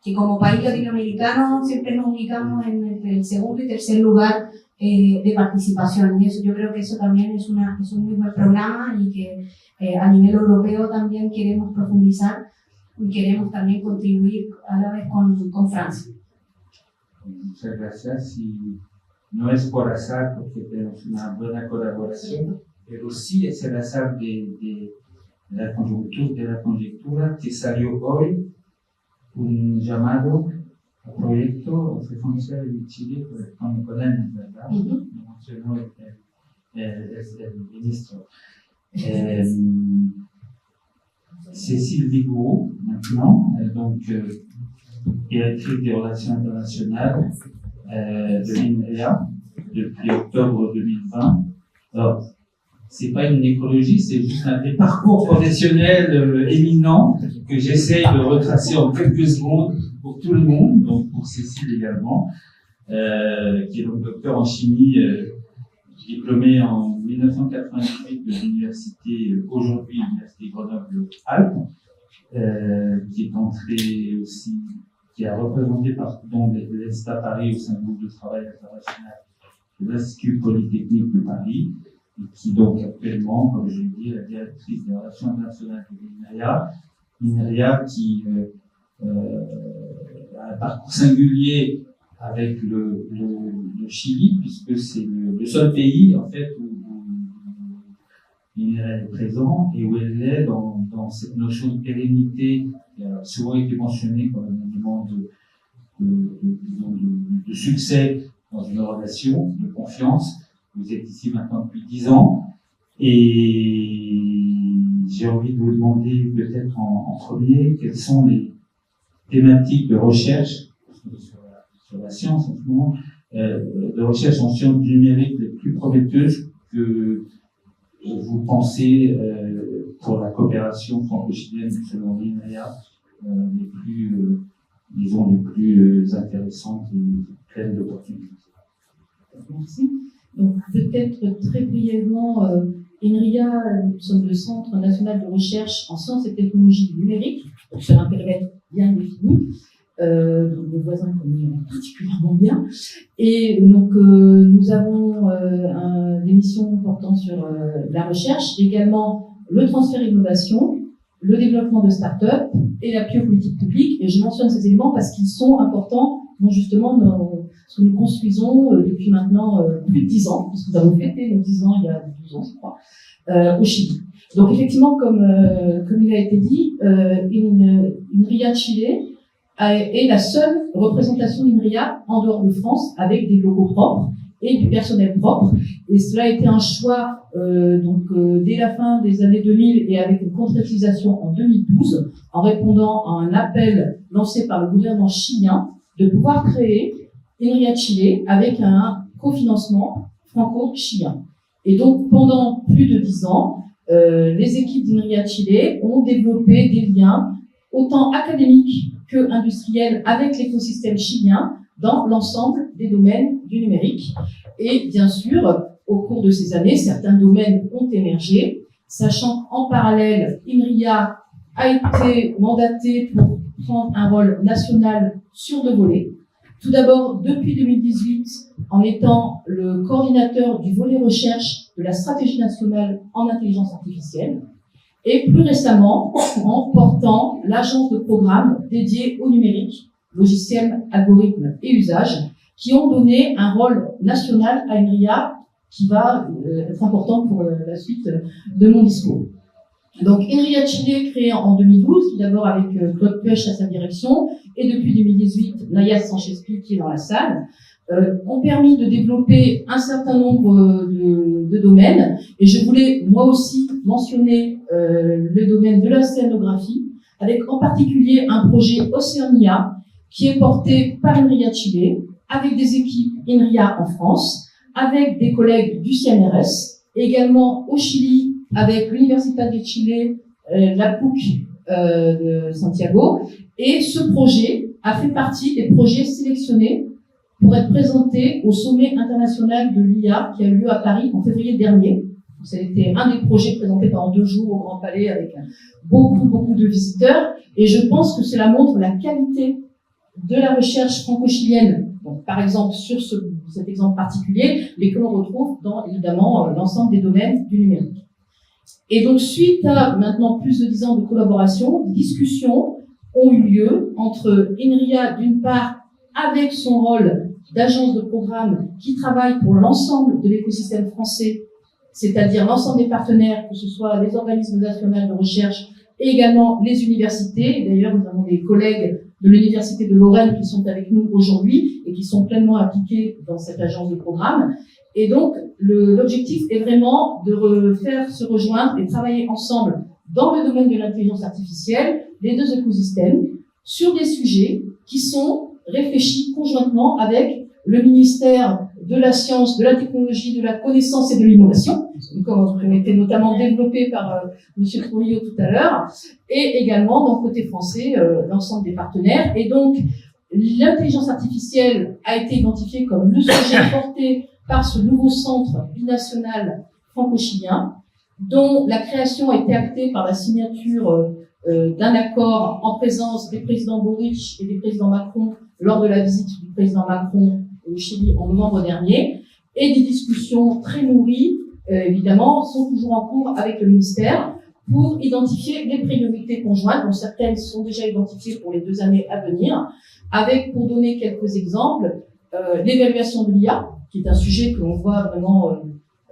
que como país latinoamericano siempre nos ubicamos entre el segundo y tercer lugar de participación, y eso, yo creo que eso también es un muy buen programa, y que a nivel europeo también queremos profundizar y queremos también contribuir a la vez con Francia. Muchas gracias. Y no es por azar, porque tenemos una buena colaboración, pero sí es el azar de la conjuntura que salió hoy un llamado a proyecto de Francia y Chile con él, ¿verdad? Lo mencionó el ministro. Cécile Vigoureux, maintenant, donc directrice des relations internationales de l'INRIA depuis octobre 2020. Alors, c'est pas une écologie, c'est juste un des parcours professionnels éminents que j'essaye de retracer en quelques secondes pour tout le monde, donc pour Cécile également, qui est donc docteur en chimie, diplômée en 1998 de l'université, aujourd'hui l'université Grenoble-Alpes, qui est entrée aussi, qui a représenté l'ESTA Paris au sein du groupe de travail international de l'Institut Polytechnique de Paris, et qui donc actuellement, comme je l'ai dit, est la directrice des relations internationales de l'INRIA, qui a un parcours singulier avec le Chili, puisque c'est le seul pays en fait où l'INRIA est présent et où elle est dans cette notion de pérennité qui a souvent été mentionnée comme un élément de succès dans une relation, de confiance. Vous êtes ici maintenant depuis 10 ans et j'ai envie de vous demander peut-être en premier quelles sont les thématiques de recherche sur la science en ce moment, de recherche en sciences du numérique les plus prometteuses que vous pensez pour la coopération franco-chilienne selon l'INRIA, les plus intéressantes et pleines d'opportunités. Merci. Donc peut-être très brièvement, INRIA, nous sommes le Centre national de recherche en sciences et technologies numériques, donc sur un périmètre bien défini. Donc nos voisins connaissent particulièrement bien. Et donc nous avons des missions portant sur la recherche, également le transfert innovation, le développement de start-up et l'appui aux politiques publiques. Et je mentionne ces éléments parce qu'ils sont importants dans justement ce que nous construisons depuis maintenant plus de 10 ans, puisque nous avons fêté nos 10 ans il y a 12 ans, je crois, au Chili. Donc effectivement, comme il a été dit, INRIA Chile est la seule représentation d'INRIA en dehors de France avec des locaux propres et du personnel propre. Et cela a été un choix dès la fin des années 2000 et avec une concrétisation en 2012, en répondant à un appel lancé par le gouvernement chilien de pouvoir créer INRIA Chile avec un cofinancement franco-chilien. Et donc pendant plus de 10 ans, les équipes d'INRIA Chile ont développé des liens autant académique que industrielle, avec l'écosystème chilien dans l'ensemble des domaines du numérique. Et bien sûr, au cours de ces années, certains domaines ont émergé, sachant qu'en parallèle, INRIA a été mandaté pour prendre un rôle national sur deux volets. Tout d'abord, depuis 2018, en étant le coordinateur du volet recherche de la stratégie nationale en intelligence artificielle, et plus récemment, en portant l'agence de programme dédiée au numérique, logiciels, algorithmes et usages, qui ont donné un rôle national à INRIA qui va être important pour la suite de mon discours. Donc, INRIA Chile, créé en 2012, tout d'abord avec Claude Puech à sa direction, et depuis 2018, Nayas Sanchez-Pi qui est dans la salle, ont permis de développer un certain nombre de domaines. Et je voulais, moi aussi, mentionner le domaine de la scénographie, avec en particulier un projet Océania, qui est porté par INRIA Chile, avec des équipes INRIA en France, avec des collègues du CNRS, également au Chili, avec l'Université de Chile, la PUC de Santiago. Et ce projet a fait partie des projets sélectionnés pour être présenté au sommet international de l'IA qui a eu lieu à Paris en février dernier. C'était un des projets présentés pendant 2 jours au Grand Palais avec beaucoup de visiteurs. Et je pense que cela montre la qualité de la recherche franco-chilienne. Donc, par exemple, sur cet exemple particulier, mais que l'on retrouve dans, évidemment, l'ensemble des domaines du numérique. Et donc, suite à maintenant plus de 10 ans de collaboration, des discussions ont eu lieu entre INRIA, d'une part, avec son rôle d'agence de programme qui travaille pour l'ensemble de l'écosystème français, c'est-à-dire l'ensemble des partenaires, que ce soit les organismes nationaux de recherche et également les universités. Et d'ailleurs, nous avons des collègues de l'Université de Lorraine qui sont avec nous aujourd'hui et qui sont pleinement impliqués dans cette agence de programme. Et donc, l'objectif est vraiment de faire se rejoindre et travailler ensemble dans le domaine de l'intelligence artificielle, les deux écosystèmes, sur des sujets qui sont réfléchis conjointement avec le ministère de la Science, de la Technologie, de la Connaissance et de l'Innovation, comme a été notamment développé par M. Trujillo tout à l'heure, et également, dans le côté français, l'ensemble des partenaires. Et donc, l'intelligence artificielle a été identifiée comme le sujet porté par ce nouveau centre binational franco-chilien, dont la création a été actée par la signature d'un accord en présence des présidents Boric et des présidents Macron lors de la visite du président Macron au Chili en novembre dernier, et des discussions très nourries, évidemment, sont toujours en cours avec le ministère pour identifier les priorités conjointes, dont certaines sont déjà identifiées pour les 2 années à venir, avec, pour donner quelques exemples, l'évaluation de l'IA, qui est un sujet que l'on voit vraiment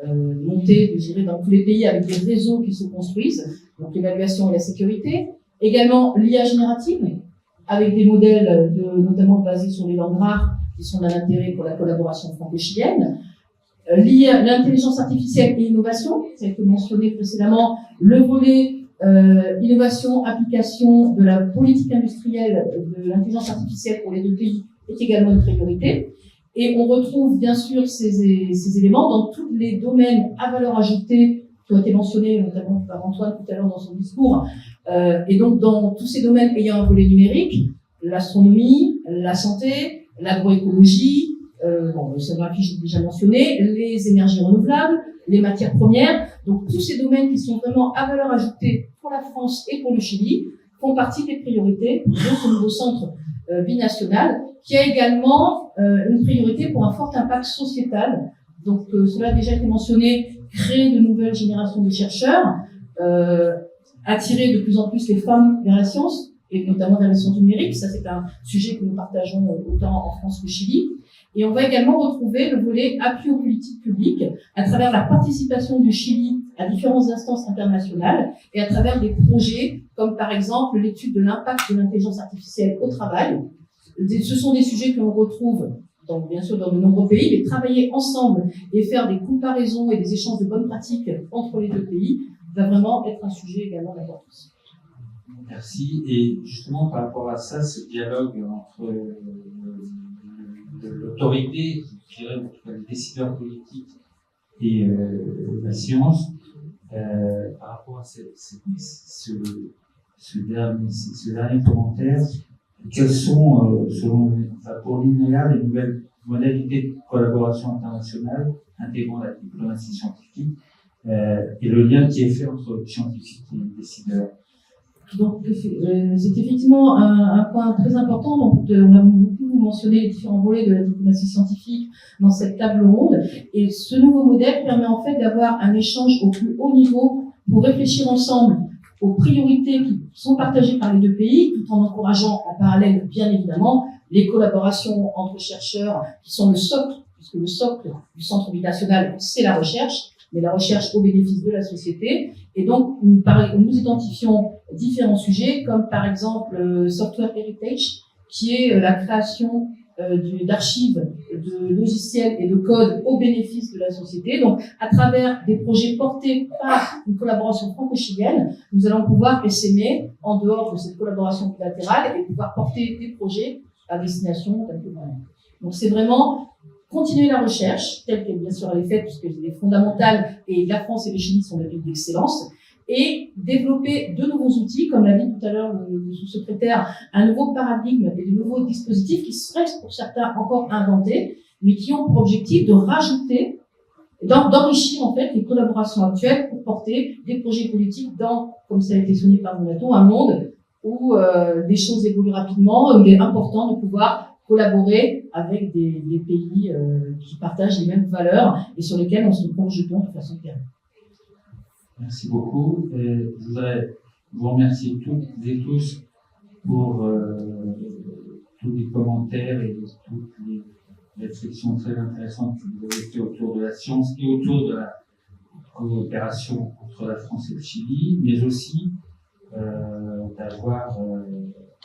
monter, je dirais, dans tous les pays avec des réseaux qui se construisent, donc l'évaluation et la sécurité. Également l'IA générative, avec des modèles notamment basés sur les langues rares qui sont d'un intérêt pour la collaboration franco-chilienne. L'intelligence artificielle et innovation, ça a été mentionné précédemment, le volet innovation, application de la politique industrielle de l'intelligence artificielle pour les 2 pays est également une priorité. Et on retrouve bien sûr ces éléments dans tous les domaines à valeur ajoutée qui ont été mentionnés notamment par Antoine tout à l'heure dans son discours. Et donc dans tous ces domaines ayant un volet numérique, l'astronomie, la santé, l'agroécologie, l'océanographie, je l'ai déjà mentionné, les énergies renouvelables, les matières premières. Donc tous ces domaines qui sont vraiment à valeur ajoutée pour la France et pour le Chili font partie des priorités de ce nouveau centre binational, qui a également une priorité pour un fort impact sociétal. Donc cela a déjà été mentionné, créer de nouvelles générations de chercheurs, attirer de plus en plus les femmes vers la science, et notamment vers les sciences numériques. Ça, c'est un sujet que nous partageons autant en France qu'au Chili. Et on va également retrouver le volet appui aux politiques publiques à travers la participation du Chili à différentes instances internationales et à travers des projets comme par exemple l'étude de l'impact de l'intelligence artificielle au travail. Ce sont des sujets que l'on retrouve bien sûr dans de nombreux pays, mais travailler ensemble et faire des comparaisons et des échanges de bonnes pratiques entre les 2 pays va vraiment être un sujet également d'importance. Merci. Et justement, par rapport à ça, ce dialogue entre l'autorité, je dirais, les décideurs politiques et la science, par rapport à ce dernier commentaire. Quelles sont, pour l'INEA, les nouvelles modalités de collaboration internationale intégrant la diplomatie scientifique et le lien qui est fait entre scientifiques et décideurs? Donc, c'est effectivement un point très important. Donc, on a beaucoup mentionné les différents volets de la diplomatie scientifique dans cette table ronde. Et ce nouveau modèle permet en fait d'avoir un échange au plus haut niveau pour réfléchir ensemble aux priorités qui sont partagées par les deux pays, tout en encourageant en parallèle, bien évidemment, les collaborations entre chercheurs qui sont le socle, puisque le socle du Centre binational, c'est la recherche, mais la recherche au bénéfice de la société. Et donc, nous identifions différents sujets, comme par exemple Software Heritage, qui est la création d'archives, de logiciels et de codes au bénéfice de la société. Donc, à travers des projets portés par une collaboration franco-chilienne, nous allons pouvoir essaimer, en dehors de cette collaboration bilatérale, et pouvoir porter des projets à destination d'un peu moins. Donc, c'est vraiment continuer la recherche, telle qu'elle bien sûr elle est faite, puisque elle est fondamentale, et la France et le Chili sont des pays d'excellence, et développer de nouveaux outils, comme l'a dit tout à l'heure le sous-secrétaire, un nouveau paradigme et de nouveaux dispositifs qui seraient pour certains encore inventés, mais qui ont pour objectif de rajouter, d'enrichir en fait les collaborations actuelles pour porter des projets politiques dans, comme ça a été souligné par Donato, un monde où les choses évoluent rapidement, où il est important de pouvoir collaborer avec des pays qui partagent les mêmes valeurs et sur lesquels on se projetons de façon claire. Merci beaucoup. Et je voudrais vous remercier toutes et tous pour tous les commentaires et toutes les réflexions très intéressantes que vous avez faites autour de la science et autour de la coopération entre la France et le Chili, mais aussi d'avoir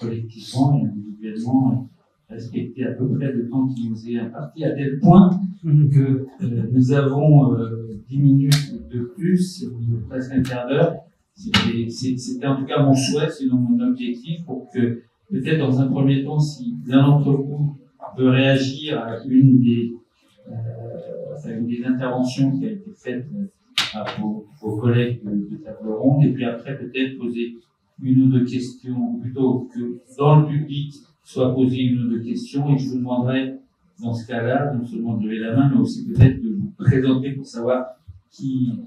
collectivement et individuellement respecté à peu près le temps qui nous est imparti, à tel point que nous avons 10 minutes de plus, presque un quart d'heure. C'était en tout cas mon souhait, sinon mon objectif, pour que peut-être dans un premier temps, si l'un d'entre vous peut réagir à une des interventions qui a été faite à vos collègues de table ronde, et puis après peut-être poser une ou deux questions, ou plutôt que dans le public soit posé une ou deux questions, et je vous demanderai dans ce cas-là, non seulement de lever la main, mais aussi peut-être de vous présenter pour savoir qui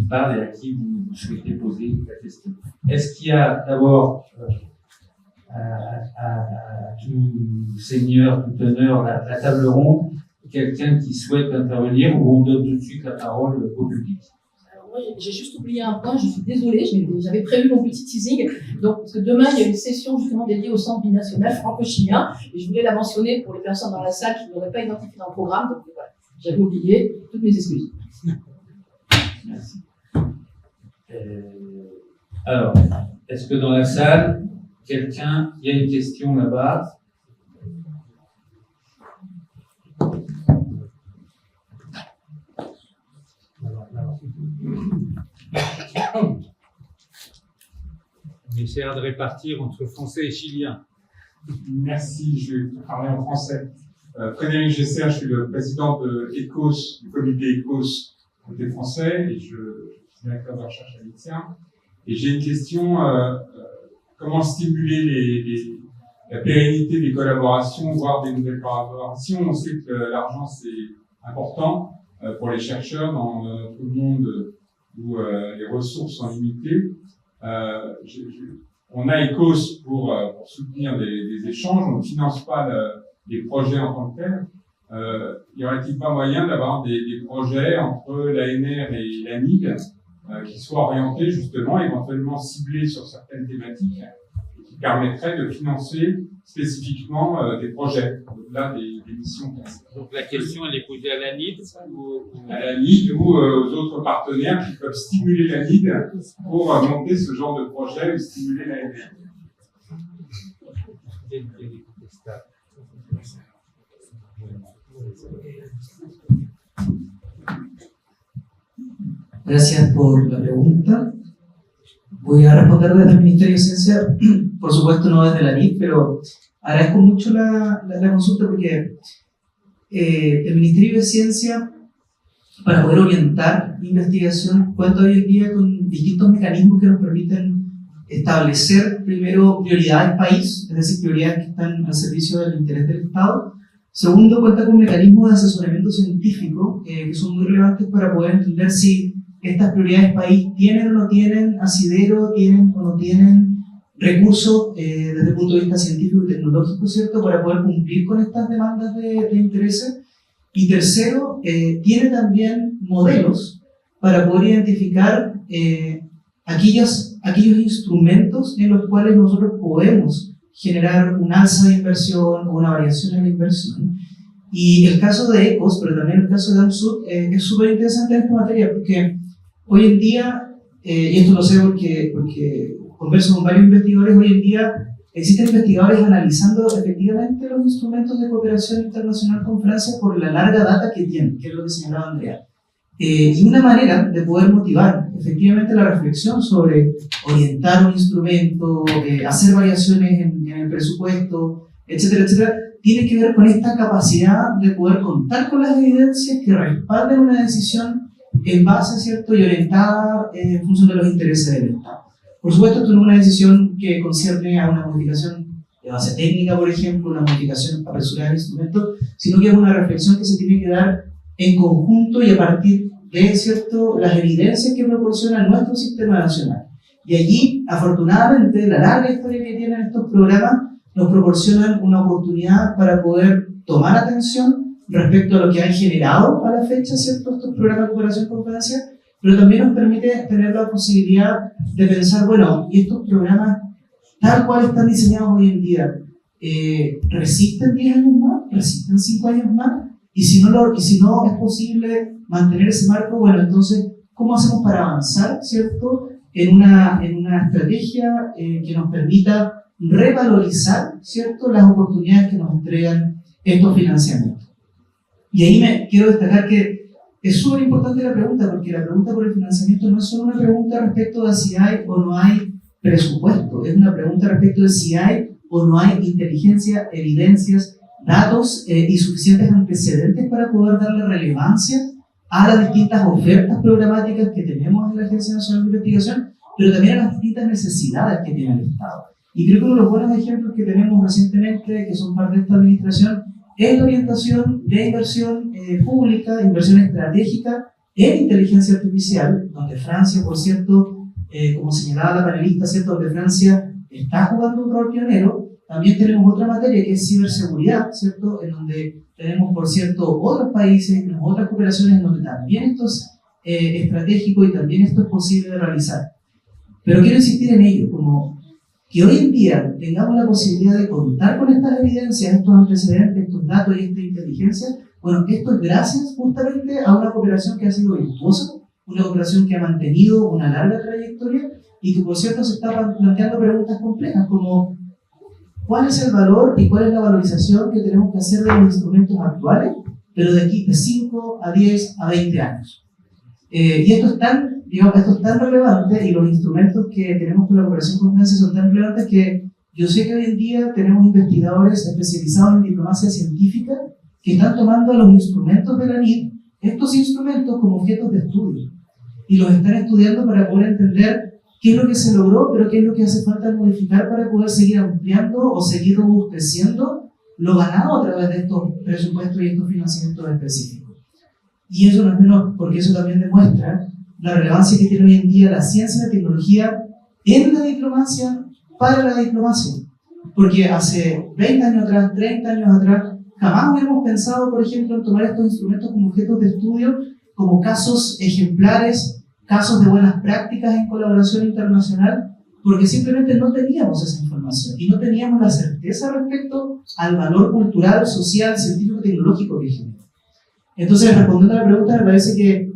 parle et à qui vous souhaitez poser la question. Est-ce qu'il y a d'abord, à tout seigneur, tout honneur, la table ronde, quelqu'un qui souhaite intervenir, ou on donne tout de suite la parole au public? Moi, j'ai juste oublié un point, je suis désolée, j'avais prévu mon petit teasing. Donc, parce que demain, il y a une session justement dédiée au Centre binational franco-chilien, et je voulais la mentionner pour les personnes dans la salle qui n'auraient pas identifié dans le programme. Donc, voilà, j'avais oublié, toutes mes excuses. Merci. Alors, est-ce que dans la salle, il y a une question là-bas? On essaiera de répartir entre français et chilien. Merci, je vais parler en français. Frédéric Gesser, je suis le président de ECOS, du comité ECOS côté français, et je suis directeur de recherche à l'INSERM. Et j'ai une question, comment stimuler la pérennité des collaborations, voire des nouvelles collaborations? On sait que l'argent, c'est important pour les chercheurs dans tout le monde où les ressources sont limitées. On a ECOS pour soutenir des échanges, on ne finance pas les projets en tant que tels. Y aurait-il pas moyen d'avoir des projets entre l'ANR et l'ANID qui soient orientés justement, éventuellement ciblés sur certaines thématiques, et qui permettraient de financer spécifiquement des projets, au-delà des missions classiques? Donc la question, elle est posée à l'ANID à l'ANID ou aux autres partenaires qui peuvent stimuler l'ANID pour monter ce genre de projet ou stimuler l'ANR. Gracias por la pregunta. Voy a responder desde el Ministerio de Ciencia, por supuesto no desde la NIF, pero agradezco mucho la consulta porque el Ministerio de Ciencia, para poder orientar investigación, cuenta hoy en día con distintos mecanismos que nos permiten establecer primero prioridades país, es decir, prioridades que están al servicio del interés del Estado. Segundo, cuenta con mecanismos de asesoramiento científico que son muy relevantes para poder entender si estas prioridades país tienen o no tienen asidero, tienen o no tienen recursos desde el punto de vista científico y tecnológico, ¿cierto?, para poder cumplir con estas demandas de intereses. Y tercero, tiene también modelos para poder identificar aquellos instrumentos en los cuales nosotros podemos generar un alza de inversión o una variación en la inversión. Y el caso de ECOS, pero también el caso de AMSUD, es súper interesante en esta materia, porque hoy en día, y esto lo sé porque converso con varios investigadores, hoy en día existen investigadores analizando efectivamente los instrumentos de cooperación internacional con Francia por la larga data que tienen, que es lo que señalaba Andrea. Y una manera de poder motivar efectivamente la reflexión sobre orientar un instrumento, hacer variaciones en el presupuesto, etcétera, etcétera, tiene que ver con esta capacidad de poder contar con las evidencias que respalden una decisión en base, ¿cierto?, y orientada en función de los intereses del Estado. Por supuesto, esto no es una decisión que concierne a una modificación de base técnica, por ejemplo, una modificación apresurada del instrumento, sino que es una reflexión que se tiene que dar en conjunto y a partir de, ¿cierto?, las evidencias que proporciona nuestro sistema nacional. Y allí, afortunadamente, la larga historia que tienen estos programas nos proporcionan una oportunidad para poder tomar atención respecto a lo que han generado a la fecha, ¿cierto?, estos programas de cooperación con Francia, pero también nos permite tener la posibilidad de pensar, bueno, ¿y estos programas, tal cual están diseñados hoy en día, resisten 10 años más? ¿Resisten 5 años más? Y si no es posible mantener ese marco, bueno, entonces, ¿cómo hacemos para avanzar, ¿cierto?, en una estrategia que nos permita revalorizar, ¿cierto?, las oportunidades que nos entregan estos financiamientos. Y ahí quiero destacar que es súper importante la pregunta, porque la pregunta por el financiamiento no es solo una pregunta respecto de si hay o no hay presupuesto, es una pregunta respecto de si hay o no hay inteligencia, evidencias, datos y suficientes antecedentes para poder darle relevancia a las distintas ofertas programáticas que tenemos en la Agencia Nacional de Investigación, pero también a las distintas necesidades que tiene el Estado. Y creo que uno de los buenos ejemplos que tenemos recientemente, que son parte de esta administración, es la orientación de inversión pública, inversión estratégica en inteligencia artificial, donde Francia, por cierto, como señalaba la panelista, ¿cierto?, donde Francia está jugando un rol pionero. También tenemos otra materia que es ciberseguridad, ¿cierto?, en donde tenemos, por cierto, otros países, otras cooperaciones en donde también esto es estratégico y también esto es posible de realizar. Pero quiero insistir en ello, como que hoy en día tengamos la posibilidad de contar con estas evidencias, estos antecedentes, estos datos y esta inteligencia, bueno, esto es gracias justamente a una cooperación que ha sido virtuosa, una cooperación que ha mantenido una larga trayectoria y que, por cierto, se está planteando preguntas complejas como ¿cuál es el valor y cuál es la valorización que tenemos que hacer de los instrumentos actuales, pero de aquí de 5 a 10 a 20 años? Y esto es tan relevante y los instrumentos que tenemos con la cooperación con Francia son tan relevantes que yo sé que hoy en día tenemos investigadores especializados en diplomacia científica que están tomando los instrumentos de la NID, estos instrumentos como objetos de estudio, y los están estudiando para poder entender qué es lo que se logró, pero qué es lo que hace falta modificar para poder seguir ampliando o seguir robusteciendo lo ganado a través de estos presupuestos y estos financiamientos específicos. Y eso no es menos, porque eso también demuestra la relevancia que tiene hoy en día la ciencia y la tecnología en la diplomacia, para la diplomacia. Porque hace 20 años atrás, 30 años atrás, jamás hubiéramos pensado, por ejemplo, en tomar estos instrumentos como objetos de estudio, como casos ejemplares, casos de buenas prácticas en colaboración internacional, porque simplemente no teníamos esa información y no teníamos la certeza respecto al valor cultural, social, científico y tecnológico que genera. Entonces, respondiendo a la pregunta, me parece que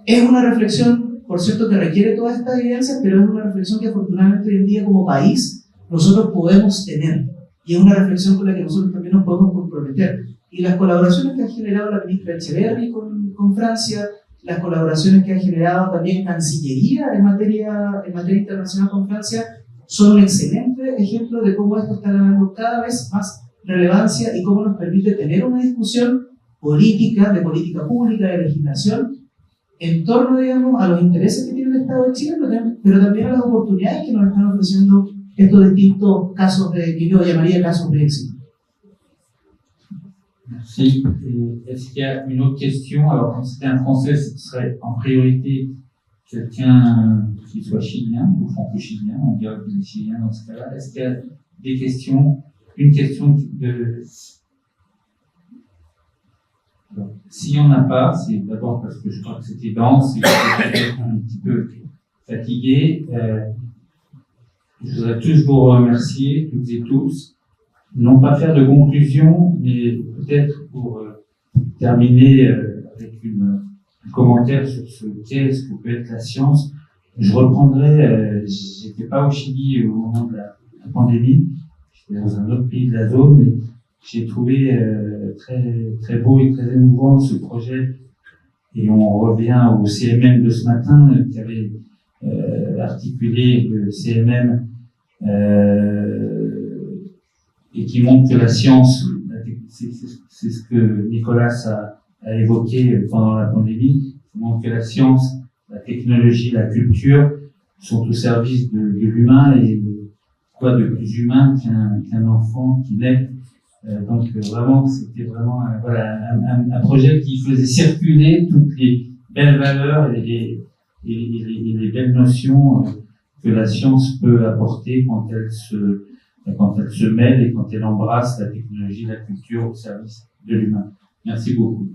es una reflexión, por cierto, que requiere todas estas evidencias, pero es una reflexión que afortunadamente hoy en día como país nosotros podemos tener, y es una reflexión con la que nosotros también nos podemos comprometer. Y las colaboraciones que ha generado la ministra Echeverri con Francia, las colaboraciones que ha generado también Cancillería en materia internacional con Francia, son un excelente ejemplo de cómo esto está ganando cada vez más relevancia y cómo nos permite tener una discusión política, de política pública, de legislación, en torno, digamos, a los intereses que tiene el Estado de Chile, pero también a las oportunidades que nos están ofreciendo estos distintos casos que yo llamaría casos de éxito. Merci. Est-ce qu'il y a une autre question? Alors, quand c'était un Français, ce serait en priorité quelqu'un qui soit chilien ou franco-chilien, on dirait que c'est chilien dans ce cas-là. Est-ce qu'il y a des questions? Une question de... S'il n'y en a pas, c'est d'abord parce que je crois que c'était dense et que j'étais un petit peu fatigué. Je voudrais tous vous remercier, toutes et tous. Non pas faire de conclusion, mais peut-être pour terminer avec un commentaire sur ce qu'est, ce que peut être la science. Je reprendrai, j'étais pas au Chili au moment de la pandémie, j'étais dans un autre pays de la zone, mais j'ai trouvé très beau et très émouvant ce projet. Et on revient au CMM de ce matin, qui avait articulé le CMM et qui montre que la science, c'est ce que Nicolas a évoqué pendant la pandémie, qui montre que la science, la technologie, la culture sont au service de l'humain, et quoi de plus humain qu'un enfant qui naît. Donc vraiment, c'était vraiment un projet qui faisait circuler toutes les belles valeurs et les belles notions que la science peut apporter quand elle se mêle et quand elle embrasse la technologie, la culture au service de l'humain. Merci beaucoup.